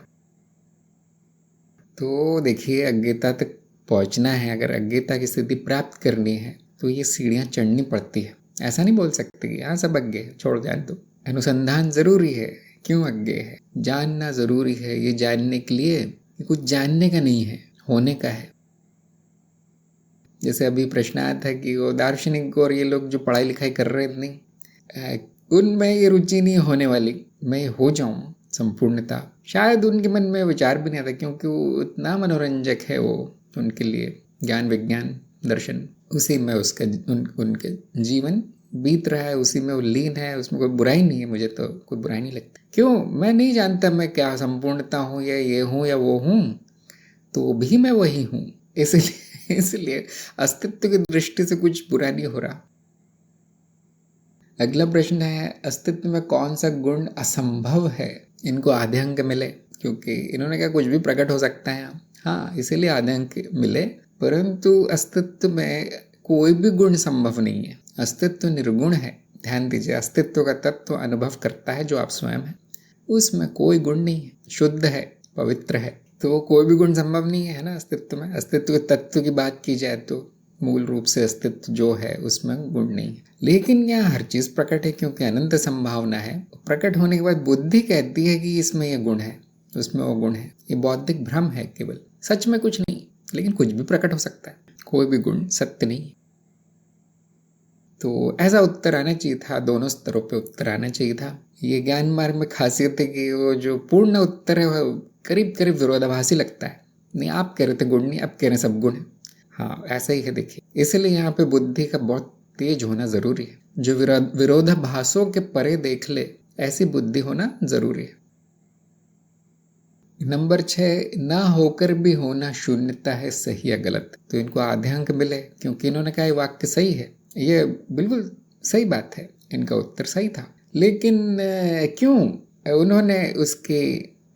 तो देखिए, अज्ञेयता तक पहुंचना है, अगर अज्ञेयता की स्थिति प्राप्त करनी है तो ये सीढ़ियां चढ़नी पड़ती है। ऐसा नहीं बोल सकते कि हाँ सब अज्ञेय है, छोड़ जान दो। अनुसंधान जरूरी है। क्यों अज्ञेय है? जानना जरूरी है। ये जानने के लिए, ये कुछ जानने का नहीं है, होने का है। जैसे अभी प्रश्न आया था कि वो दार्शनिक और ये लोग जो पढ़ाई लिखाई कर रहे थे, नहीं, उनमें ये रुचि नहीं होने वाली, मैं हो जाऊं संपूर्णता, शायद उनके मन में विचार भी नहीं आता, क्योंकि वो इतना मनोरंजक है वो उनके लिए। ज्ञान विज्ञान दर्शन, उसी में उसका उनके जीवन बीत रहा है, उसी में वो लीन है, उसमें कोई बुराई नहीं है। मुझे तो कोई बुराई नहीं लगती। क्यों? मैं नहीं जानता मैं क्या संपूर्णता हूँ या ये हूँ या वो हूँ, तो भी मैं वही हूँ। इसलिए अस्तित्व की दृष्टि से कुछ बुरा नहीं हो रहा। अगला प्रश्न है, अस्तित्व में कौन सा गुण असंभव है? इनको आधे अंक मिले, क्योंकि इन्होंने कहा कुछ भी प्रकट हो सकता है। हाँ, इसीलिए आधे अंक मिले। परंतु अस्तित्व में कोई भी गुण संभव नहीं है। अस्तित्व निर्गुण है। ध्यान दीजिए, अस्तित्व का तत्व अनुभव करता है जो आप स्वयं है, उसमें कोई गुण नहीं है, शुद्ध है, पवित्र है। तो कोई भी गुण संभव नहीं है ना अस्तित्व में। अस्तित्व के तत्व की बात की जाए तो मूल रूप से अस्तित्व जो है उसमें गुण नहीं है। लेकिन यहाँ हर चीज प्रकट है, क्योंकि अनंत संभावना है। प्रकट होने के बाद बुद्धि कहती है कि इसमें यह गुण है, उसमें वो गुण है। ये बौद्धिक भ्रम है केवल, सच में कुछ नहीं। लेकिन कुछ भी प्रकट हो सकता है, कोई भी गुण सत्य नहीं है। तो ऐसा उत्तर आना चाहिए था, दोनों स्तरों पे उत्तर आना चाहिए था। ये ज्ञान मार्ग में खासियत है कि वो जो पूर्ण उत्तर है वो करीब करीब विरोधाभासी लगता है। नहीं, आप कह रहे थे गुण नहीं, आप कह रहे हैं सब गुण है। हाँ, ऐसा ही है। देखिए, इसलिए यहाँ पे बुद्धि का बहुत तेज होना जरूरी है। जो विरोधाभासों के परे देख ले, ऐसी बुद्धि होना जरूरी है। नंबर 6, ना होकर भी होना शून्यता है, सही या गलत? तो इनको आधे अंक मिले, क्योंकि इन्होंने कहा वाक्य सही है। ये बिल्कुल सही बात है, इनका उत्तर सही था। लेकिन क्यों उन्होंने उसकी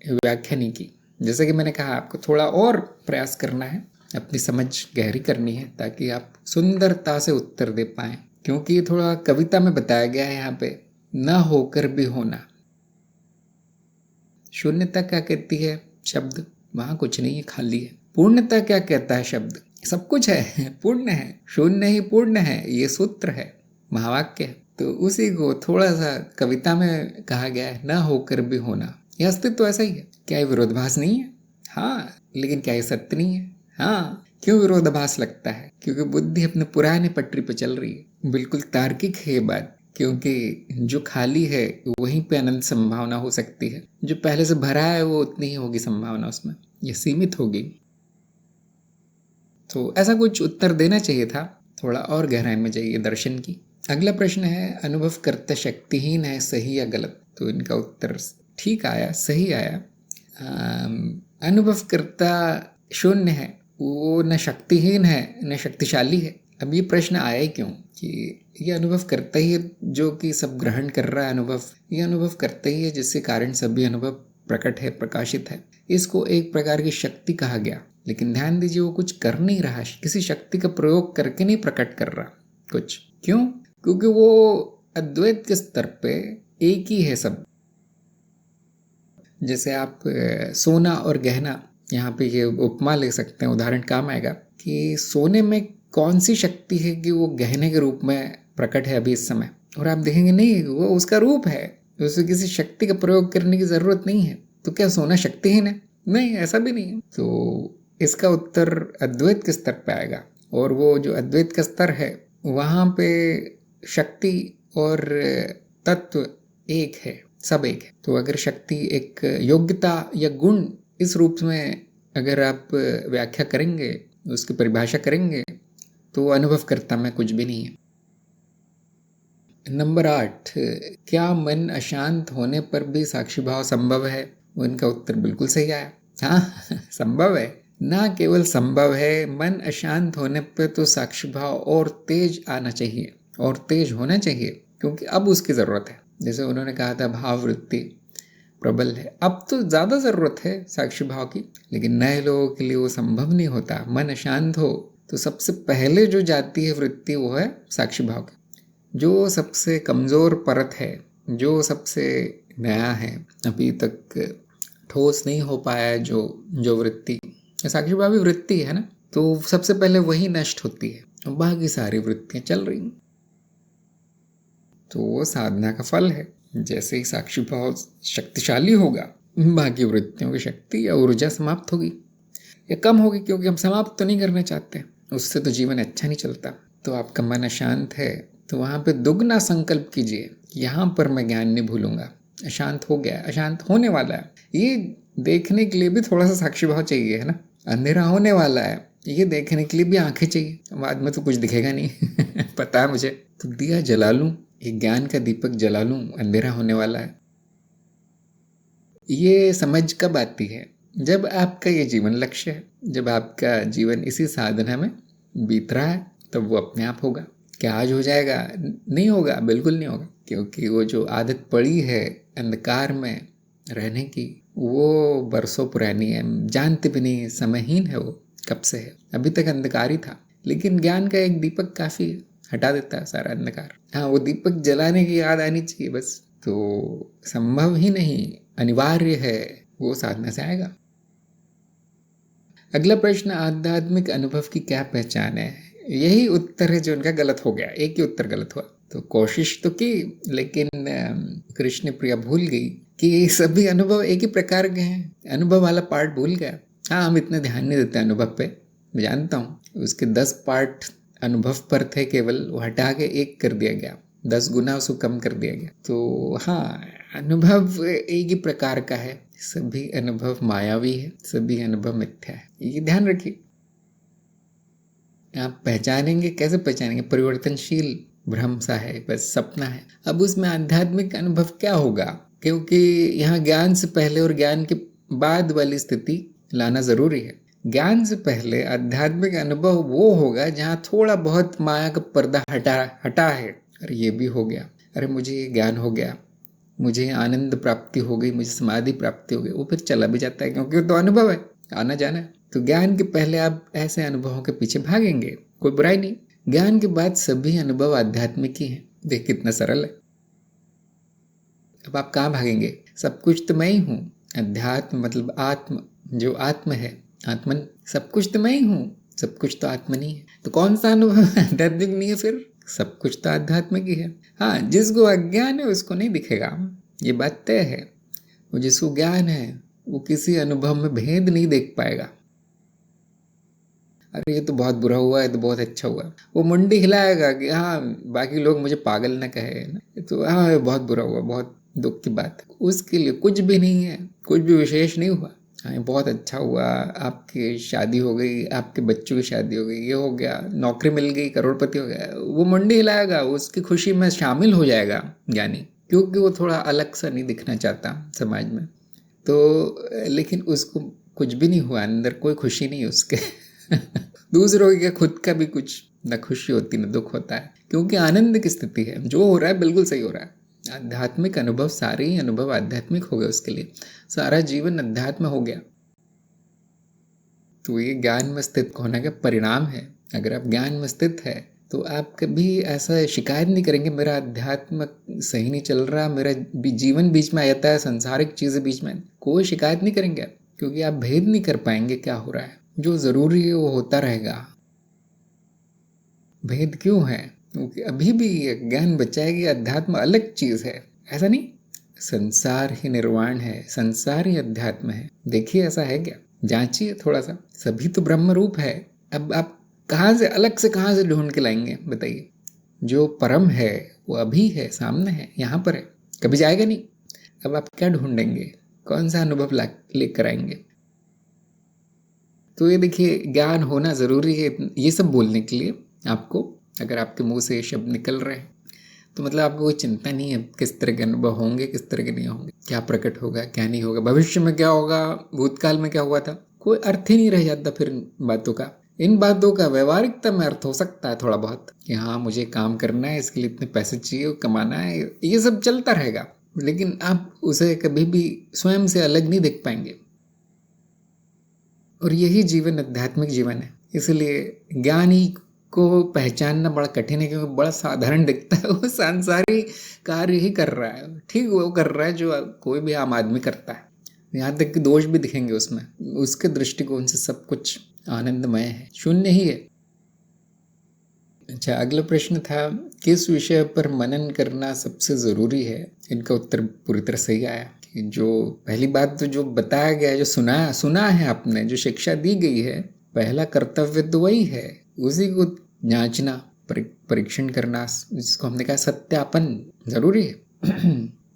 व्याख्या नहीं की? जैसे कि मैंने कहा, आपको थोड़ा और प्रयास करना है, अपनी समझ गहरी करनी है, ताकि आप सुंदरता से उत्तर दे पाएं। क्योंकि थोड़ा कविता में बताया गया है यहाँ पे, ना होकर भी होना। शून्यता क्या कहती है शब्द? वहां कुछ नहीं है, खाली है। पूर्णता क्या कहता है शब्द? सब कुछ है, पूर्ण है। शून्य ही पूर्ण है, ये सूत्र है, महावाक्य है। तो उसी को थोड़ा सा कविता में कहा गया है, ना होकर भी होना। यह अस्तित्व ऐसा ही है। क्या ये विरोधाभास नहीं है? हाँ। लेकिन क्या ये सत्य नहीं है? हाँ। क्यों विरोधाभास लगता है? क्योंकि बुद्धि अपने पुराने पटरी पर चल रही है। बिल्कुल तार्किक है ये बात, क्योंकि जो खाली है वहीं पे अनंत संभावना हो सकती है। जो पहले से भरा है वो उतनी ही होगी संभावना, उसमें ये सीमित होगी। तो ऐसा कुछ उत्तर देना चाहिए था। थोड़ा और गहराई में जाइए दर्शन की। अगला प्रश्न है, अनुभव करता शक्तिहीन है, सही या गलत? तो इनका उत्तर ठीक आया, सही आया। अनुभव करता शून्य है, वो न शक्तिहीन है न शक्तिशाली है। अब ये प्रश्न आया ही क्यों कि ये अनुभव करता ही है जो कि सब ग्रहण कर रहा है अनुभव। ये अनुभव करता ही है जिसके कारण सभी अनुभव प्रकट है, प्रकाशित है। इसको एक प्रकार की शक्ति कहा गया। लेकिन ध्यान दीजिए, वो कुछ कर नहीं रहा, किसी शक्ति का प्रयोग करके नहीं प्रकट कर रहा कुछ। क्यों? क्योंकि वो अद्वैत के स्तर पे एक ही है सब। जैसे आप सोना और गहना, यहाँ पे ये उपमा ले सकते हैं, उदाहरण काम आएगा कि सोने में कौन सी शक्ति है कि वो गहने के रूप में प्रकट है अभी इस समय। और आप देखेंगे नहीं, वो उसका रूप है, उसे किसी शक्ति का प्रयोग करने की जरूरत नहीं है। तो क्या सोना शक्तिहीन है? नहीं, ऐसा भी नहीं है। तो इसका उत्तर अद्वैत के स्तर पे आएगा। और वो जो अद्वैत का स्तर है वहाँ पे शक्ति और तत्व एक है, सब एक है। तो अगर शक्ति एक योग्यता या गुण इस रूप में अगर आप व्याख्या करेंगे, उसकी परिभाषा करेंगे, तो अनुभवकर्ता में कुछ भी नहीं है। नंबर 8, क्या मन अशांत होने पर भी साक्षी भाव संभव है? उनका उत्तर बिल्कुल सही आया। हाँ, संभव है। ना केवल संभव है, मन अशांत होने पर तो साक्षी भाव और तेज आना चाहिए और तेज होना चाहिए, क्योंकि अब उसकी जरूरत है। जैसे उन्होंने कहा था भाव वृत्ति प्रबल है, अब तो ज्यादा जरूरत है साक्षी भाव की। लेकिन नए लोगों के लिए वो संभव नहीं होता। मन अशांत हो तो सबसे पहले जो जाती है वृत्ति वो है साक्षी भाव की। जो सबसे कमजोर परत है, जो सबसे नया है, अभी तक ठोस नहीं हो पाया है, जो वृत्ति साक्षी भाव वृत्ति है ना, तो सबसे पहले वही नष्ट होती है और बाकी सारी वृत्तियां चल रही। तो वो साधना का फल है। जैसे ही साक्षी भाव शक्तिशाली होगा, बाकी वृत्तियों की शक्ति या ऊर्जा समाप्त होगी या कम होगी, क्योंकि हम समाप्त तो नहीं करना चाहते, उससे तो जीवन अच्छा नहीं चलता। तो आपका मन अशांत है तो वहाँ पे दुगना संकल्प कीजिए, यहाँ पर मैं ज्ञान नहीं भूलूंगा। अशांत हो गया, अशांत होने वाला है, ये देखने के लिए भी थोड़ा सा साक्षी भाव चाहिए, है ना। अंधेरा होने वाला है, ये देखने के लिए भी आंखें चाहिए, बाद में तो कुछ दिखेगा नहीं पता है मुझे। तो दिया जला लूं, एक ज्ञान का दीपक जला लूं, अंधेरा होने वाला है। ये समझ कब आती है? जब आपका ये जीवन लक्ष्य है, जब आपका जीवन इसी साधना में बीत रहा है, तब वो अपने आप होगा। क्या आज हो जाएगा? नहीं होगा, बिल्कुल नहीं होगा, क्योंकि वो जो आदत पड़ी है अंधकार में रहने की, वो बरसों पुरानी है, जानते भी नहीं, समयहीन है वो, कब से है। अभी तक अंधकार ही था, लेकिन ज्ञान का एक दीपक काफी है, हटा देता है सारा अंधकार। हाँ, वो दीपक जलाने की याद आनी चाहिए बस। तो संभव ही नहीं, अनिवार्य है, वो साधना से आएगा। अगला प्रश्न, आध्यात्मिक अनुभव की क्या पहचान है? यही उत्तर है जो उनका गलत हो गया, एक ही उत्तर गलत हुआ। तो कोशिश तो की, लेकिन कृष्ण प्रिया भूल गई कि सभी अनुभव एक ही प्रकार के हैं। अनुभव वाला पार्ट भूल गया। हाँ, हम इतना ध्यान नहीं देते अनुभव पे, मैं जानता हूँ। उसके 10 पार्ट अनुभव पर थे केवल, वो हटा के 1 कर दिया गया, 10 गुना उसको कम कर दिया गया। तो हाँ, अनुभव एक ही प्रकार का है, सभी अनुभव मायावी है, सभी अनुभव मिथ्या है, ये ध्यान रखिए। आप पहचानेंगे, कैसे पहचानेंगे? परिवर्तनशील भ्रम सा है, बस सपना है। अब उसमें आध्यात्मिक अनुभव क्या होगा? क्योंकि यहाँ ज्ञान से पहले और ज्ञान के बाद वाली स्थिति लाना जरूरी है। ज्ञान से पहले आध्यात्मिक अनुभव वो होगा जहाँ थोड़ा बहुत माया का पर्दा हटा है। अरे ये भी हो गया, अरे मुझे ये ज्ञान हो गया, मुझे आनंद प्राप्ति हो गई, मुझे समाधि प्राप्ति हो गई, वो फिर चला भी जाता है, क्योंकि वो तो अनुभव है, आना जाना है। तो ज्ञान के पहले आप ऐसे अनुभवों के पीछे भागेंगे, कोई बुराई नहीं। ज्ञान के बाद सभी अनुभव आध्यात्मिक ही हैं। देख कितना सरल है। अब आप कहाँ भागेंगे? सब कुछ तो मैं ही हूँ। अध्यात्म मतलब आत्म, जो आत्म है, आत्मन, सब कुछ तो मैं ही हूँ, सब कुछ तो आत्मन ही है। तो कौन सा अनुभव आध्यात्मिक नहीं है फिर? सब कुछ तो आध्यात्मिक ही है। हाँ, जिसको अज्ञान है उसको नहीं दिखेगा, ये बात तय है। वो जिसको ज्ञान है वो किसी अनुभव में भेद नहीं देख पाएगा। अरे ये तो बहुत बुरा हुआ, है तो बहुत अच्छा हुआ, वो मुंडी हिलाएगा कि हाँ बाकी लोग मुझे पागल ना कहे ना, तो हाँ बहुत बुरा हुआ, बहुत दुख की बात है। उसके लिए कुछ भी नहीं है, कुछ भी विशेष नहीं हुआ। हाँ बहुत अच्छा हुआ, आपकी शादी हो गई, आपके बच्चों की शादी हो गई, ये हो गया, नौकरी मिल गई, करोड़पति हो गया, वो मुंडी हिलाएगा, उसकी खुशी में शामिल हो जाएगा ज्ञानी, क्योंकि वो थोड़ा अलग सा नहीं दिखना चाहता समाज में। तो लेकिन उसको कुछ भी नहीं हुआ, अंदर कोई खुशी नहीं उसके दूसरों की, खुद का भी कुछ न खुशी होती न दुख होता है, क्योंकि आनंद की स्थिति है। जो हो रहा है बिल्कुल सही हो रहा है। आध्यात्मिक अनुभव, सारे ही अनुभव आध्यात्मिक हो गए उसके लिए, सारा जीवन अध्यात्म हो गया। तो ये ज्ञान में स्थित होने का परिणाम है। अगर आप ज्ञान में स्थित है तो आप कभी ऐसा शिकायत नहीं करेंगे मेरा अध्यात्म सही नहीं चल रहा, मेरा जीवन बीच में आता है, सांसारिक चीजें बीच में, कोई शिकायत नहीं करेंगे आप, क्योंकि आप भेद नहीं कर पाएंगे क्या हो रहा है। जो जरूरी है वो होता रहेगा। भेद क्यों है? क्योंकि अभी भी ज्ञान बचा है कि अध्यात्म अलग चीज है, ऐसा नहीं। संसार ही निर्वाण है, संसार ही अध्यात्म है। देखिए ऐसा है क्या, जांचिए थोड़ा सा। सभी तो ब्रह्म रूप है। अब आप कहाँ से अलग से कहाँ से ढूंढ के लाएंगे बताइए? जो परम है वो अभी है, सामने है, यहाँ पर है, कभी जाएगा नहीं। अब आप क्या ढूंढेंगे? कौन सा अनुभव लेकर आएंगे? तो ये देखिए, ज्ञान होना जरूरी है ये सब बोलने के लिए आपको। अगर आपके मुंह से ये शब्द निकल रहे हैं तो मतलब आपको कोई चिंता नहीं है किस तरह के अनुभव होंगे, किस तरह के नहीं होंगे, क्या प्रकट होगा, क्या नहीं होगा, भविष्य में क्या होगा, भूतकाल में क्या हुआ था, कोई अर्थ ही नहीं रह जाता फिर बातों का। इन बातों का व्यवहारिकता में अर्थ हो सकता है थोड़ा बहुत कि हाँ मुझे काम करना है, इसके लिए इतने पैसे चाहिए, कमाना है, ये सब चलता रहेगा, लेकिन आप उसे कभी भी स्वयं से अलग नहीं देख पाएंगे। और यही जीवन आध्यात्मिक जीवन है। इसलिए ज्ञानी को पहचानना बड़ा कठिन है, क्योंकि बड़ा साधारण दिखता है, वो सांसारिक कार्य ही कर रहा है, ठीक वो कर रहा है जो कोई भी आम आदमी करता है। यहाँ तक कि दोष भी दिखेंगे उसमें, उसके दृष्टिकोण से सब कुछ आनंदमय है, शून्य ही है। अच्छा, अगला प्रश्न था किस विषय पर मनन करना सबसे जरूरी है? इनका उत्तर पूरी तरह सही आया। जो पहली बात तो जो बताया गया है, जो सुना है आपने, जो शिक्षा दी गई है, पहला कर्तव्य तो वही है, उसी को जांचना, परीक्षण करना, जिसको हमने कहा सत्यापन जरूरी है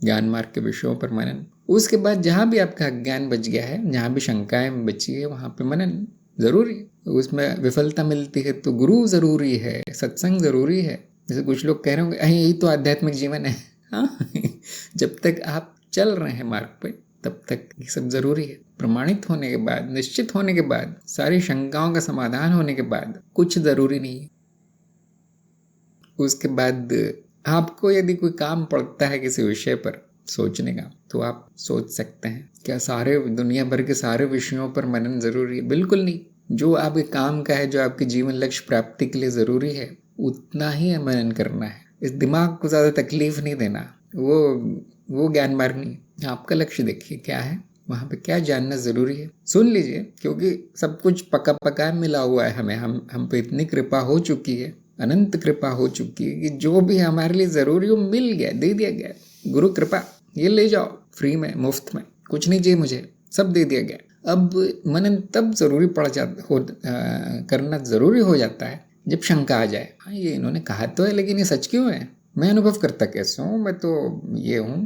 ज्ञान मार्ग के विषयों पर मनन। उसके बाद जहां भी आपका ज्ञान बच गया है, जहां भी शंकाएं बची है, वहां पे मनन। ज़रूरी, उसमें विफलता मिलती है तो गुरु ज़रूरी है, सत्संग ज़रूरी है। जैसे कुछ लोग कह रहे होंगे यही तो आध्यात्मिक जीवन है। हाँ, जब तक आप चल रहे हैं मार्ग पे तब तक ये सब ज़रूरी है। प्रमाणित होने के बाद, निश्चित होने के बाद, सारी शंकाओं का समाधान होने के बाद कुछ ज़रूरी नहीं है। उसके बाद आपको यदि कोई काम पड़ता है किसी विषय पर सोचने का तो आप सोच सकते हैं। क्या सारे दुनिया भर के सारे विषयों पर मनन ज़रूरी है? बिल्कुल नहीं। जो आपके काम का है, जो आपके जीवन लक्ष्य प्राप्ति के लिए ज़रूरी है, उतना ही मनन करना है। इस दिमाग को ज़्यादा तकलीफ नहीं देना, वो ज्ञान मार्ग नहीं। आपका लक्ष्य देखिए क्या है, वहाँ पे क्या जानना ज़रूरी है सुन लीजिए, क्योंकि सब कुछ पका पका मिला हुआ है। हमें हम पे इतनी कृपा हो चुकी है, अनंत कृपा हो चुकी है कि जो भी हमारे लिए ज़रूरी हो मिल गया, दे दिया गया। गुरु कृपा, ये ले जाओ फ्री में, मुफ्त में, कुछ नहीं चाहिए मुझे, सब दे दिया गया। अब मनन तब ज़रूरी करना ज़रूरी हो जाता है जब शंका आ जाए। हाँ, ये इन्होंने कहा तो है लेकिन ये सच क्यों है, मैं अनुभव करता कैसे हूँ, मैं तो ये हूँ,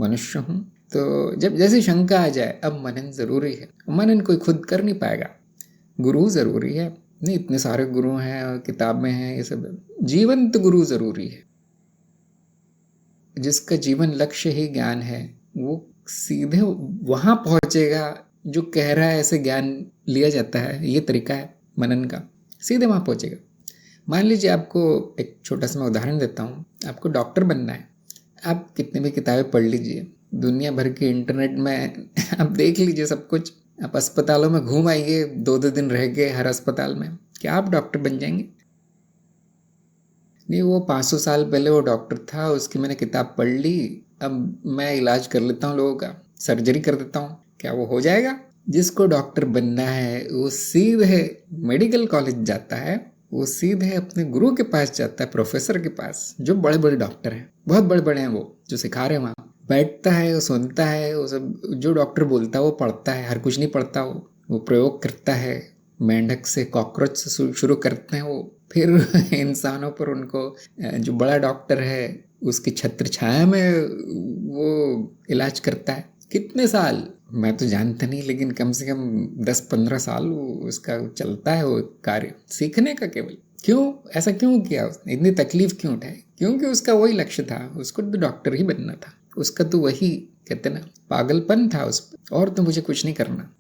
मनुष्य हूँ। तो जब जैसे शंका आ जाए, अब मनन ज़रूरी है। मनन कोई खुद कर नहीं पाएगा, गुरु ज़रूरी है। नहीं, इतने सारे गुरु हैं और किताबें हैं, ये सब जीवंत गुरु ज़रूरी है। जिसका जीवन लक्ष्य ही ज्ञान है वो सीधे वहाँ पहुँचेगा जो कह रहा है ऐसे ज्ञान लिया जाता है। ये तरीका है मनन का, सीधे वहाँ पहुँचेगा। मान लीजिए आपको एक छोटा सा मैं उदाहरण देता हूँ, आपको डॉक्टर बनना है। आप कितनी भी किताबें पढ़ लीजिए, दुनिया भर के इंटरनेट में आप देख लीजिए सब कुछ। आप अस्पतालों में घूम आइए, 2-2 दिन रह गए हर अस्पताल में, क्या आप डॉक्टर बन जाएंगे? नहीं, वो 500 साल पहले वो डॉक्टर था, उसकी मैंने किताब पढ़ ली, अब मैं इलाज कर लेता हूँ लोगों का, सर्जरी कर देता हूँ, क्या वो हो जाएगा? जिसको डॉक्टर बनना है वो सीधे मेडिकल कॉलेज जाता है, वो सीधे अपने गुरु के पास जाता है, प्रोफेसर के पास, जो बड़े बड़े डॉक्टर हैं, बहुत बड़े बड़े हैं, वो जो सिखा रहे हैं वहाँ बैठता है, वो सुनता है, वो सब जो डॉक्टर बोलता है वो पढ़ता है। हर कुछ नहीं पढ़ता, वो प्रयोग करता है। मेंढक से, कॉकरोच से शुरू करते हैं वो, फिर इंसानों पर उनको, जो बड़ा डॉक्टर है उसकी छत्र छाया में वो इलाज करता है। कितने साल मैं तो जानता नहीं, लेकिन कम से कम 10-15 साल उसका चलता है वो कार्य सीखने का। केवल क्यों ऐसा क्यों किया उसने, इतनी तकलीफ क्यों उठाई? क्योंकि उसका वही लक्ष्य था, उसको तो डॉक्टर ही बनना था। उसका तो वही कहते ना पागलपन था उस पर, और तो मुझे कुछ नहीं करना।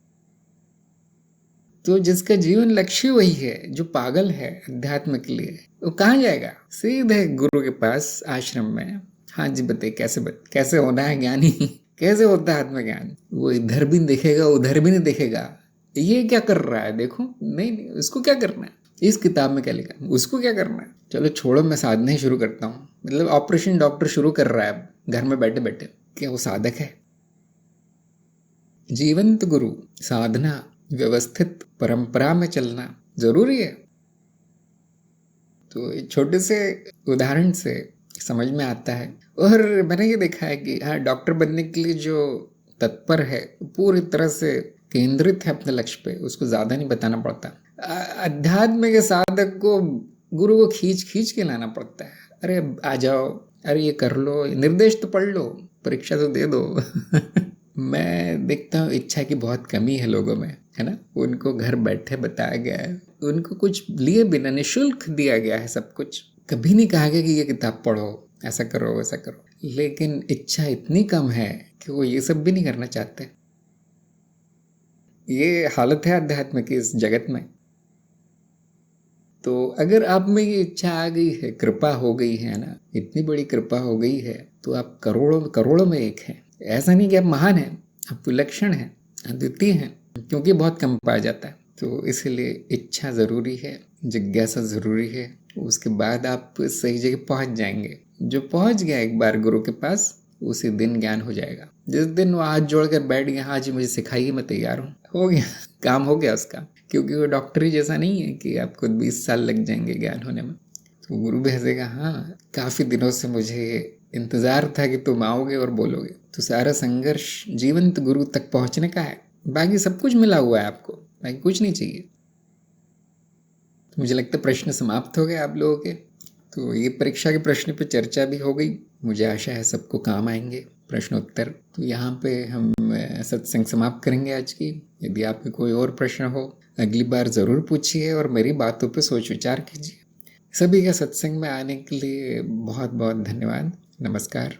तो जिसका जीवन लक्ष्य वही है, जो पागल है अध्यात्म के लिए, वो कहाँ जाएगा? सीधे गुरु के पास, आश्रम में। हाँ जी, बताइए कैसे होना है ज्ञानी, कैसे होता है आत्मज्ञान? वो इधर भी देखेगा, उधर भी नहीं देखेगा, ये क्या कर रहा है देखो, नहीं उसको क्या करना है, इस किताब में क्या लिखा है, उसको क्या करना है। चलो छोड़ो, मैं साधना ही शुरू करता हूँ। मतलब ऑपरेशन डॉक्टर शुरू कर रहा है घर में बैठे बैठे, क्या वो साधक है? जीवंत गुरु, साधना, व्यवस्थित परंपरा में चलना जरूरी है। तो छोटे से उदाहरण से समझ में आता है। और मैंने ये देखा है कि हाँ, डॉक्टर बनने के लिए जो तत्पर है, पूरी तरह से केंद्रित है अपने लक्ष्य पे, उसको ज्यादा नहीं बताना पड़ता। अध्यात्म के साधक को गुरु को खींच खींच के लाना पड़ता है। अरे आ जाओ, अरे ये कर लो, निर्देश तो पढ़ लो, परीक्षा तो दे दो। मैं देखता हूँ इच्छा की बहुत कमी है लोगों में, है ना। उनको घर बैठे बताया गया है, उनको कुछ लिए बिना निःशुल्क दिया गया है सब कुछ। कभी नहीं कहा गया कि ये किताब पढ़ो, ऐसा करो वैसा करो। लेकिन इच्छा इतनी कम है कि वो ये सब भी नहीं करना चाहते। ये हालत है अध्यात्म की इस जगत में। तो अगर आप में ये इच्छा आ गई है, कृपा हो गई है ना, इतनी बड़ी कृपा हो गई है, तो आप करोड़ों करोड़ों में एक हैं। ऐसा नहीं कि आप महान हैं, आप विलक्षण हैं, अद्वितीय हैं, क्योंकि बहुत कम पाया जाता है। तो इसलिए इच्छा ज़रूरी है, जिज्ञासा ज़रूरी है। उसके बाद आप सही जगह पहुंच जाएंगे। जो पहुंच गया एक बार गुरु के पास, उसी दिन ज्ञान हो जाएगा। जिस दिन वो हाथ जोड़ कर बैठ गया, हाँ जी मुझे सिखाइए, मैं तैयार हूँ, हो गया काम, हो गया उसका। क्योंकि वो डॉक्टरी जैसा नहीं है कि आपको 20 साल लग जाएंगे ज्ञान होने में। तो गुरु भी हंसेगा, हाँ काफ़ी दिनों से मुझे इंतज़ार था कि तुम आओगे और बोलोगे। तो सारा संघर्ष जीवंत गुरु तक पहुंचने का है। बाकी सब कुछ मिला हुआ है आपको, बाकी कुछ नहीं चाहिए। तो मुझे लगता है प्रश्न समाप्त हो गए आप लोगों के। तो ये परीक्षा के प्रश्न पे चर्चा भी हो गई, मुझे आशा है सबको काम आएंगे प्रश्न उत्तर। तो यहाँ पे हम सत्संग समाप्त करेंगे आज की। यदि आपके कोई और प्रश्न हो, अगली बार ज़रूर पूछिए और मेरी बातों पे सोच विचार कीजिए। सभी का सत्संग में आने के लिए बहुत बहुत धन्यवाद। नमस्कार।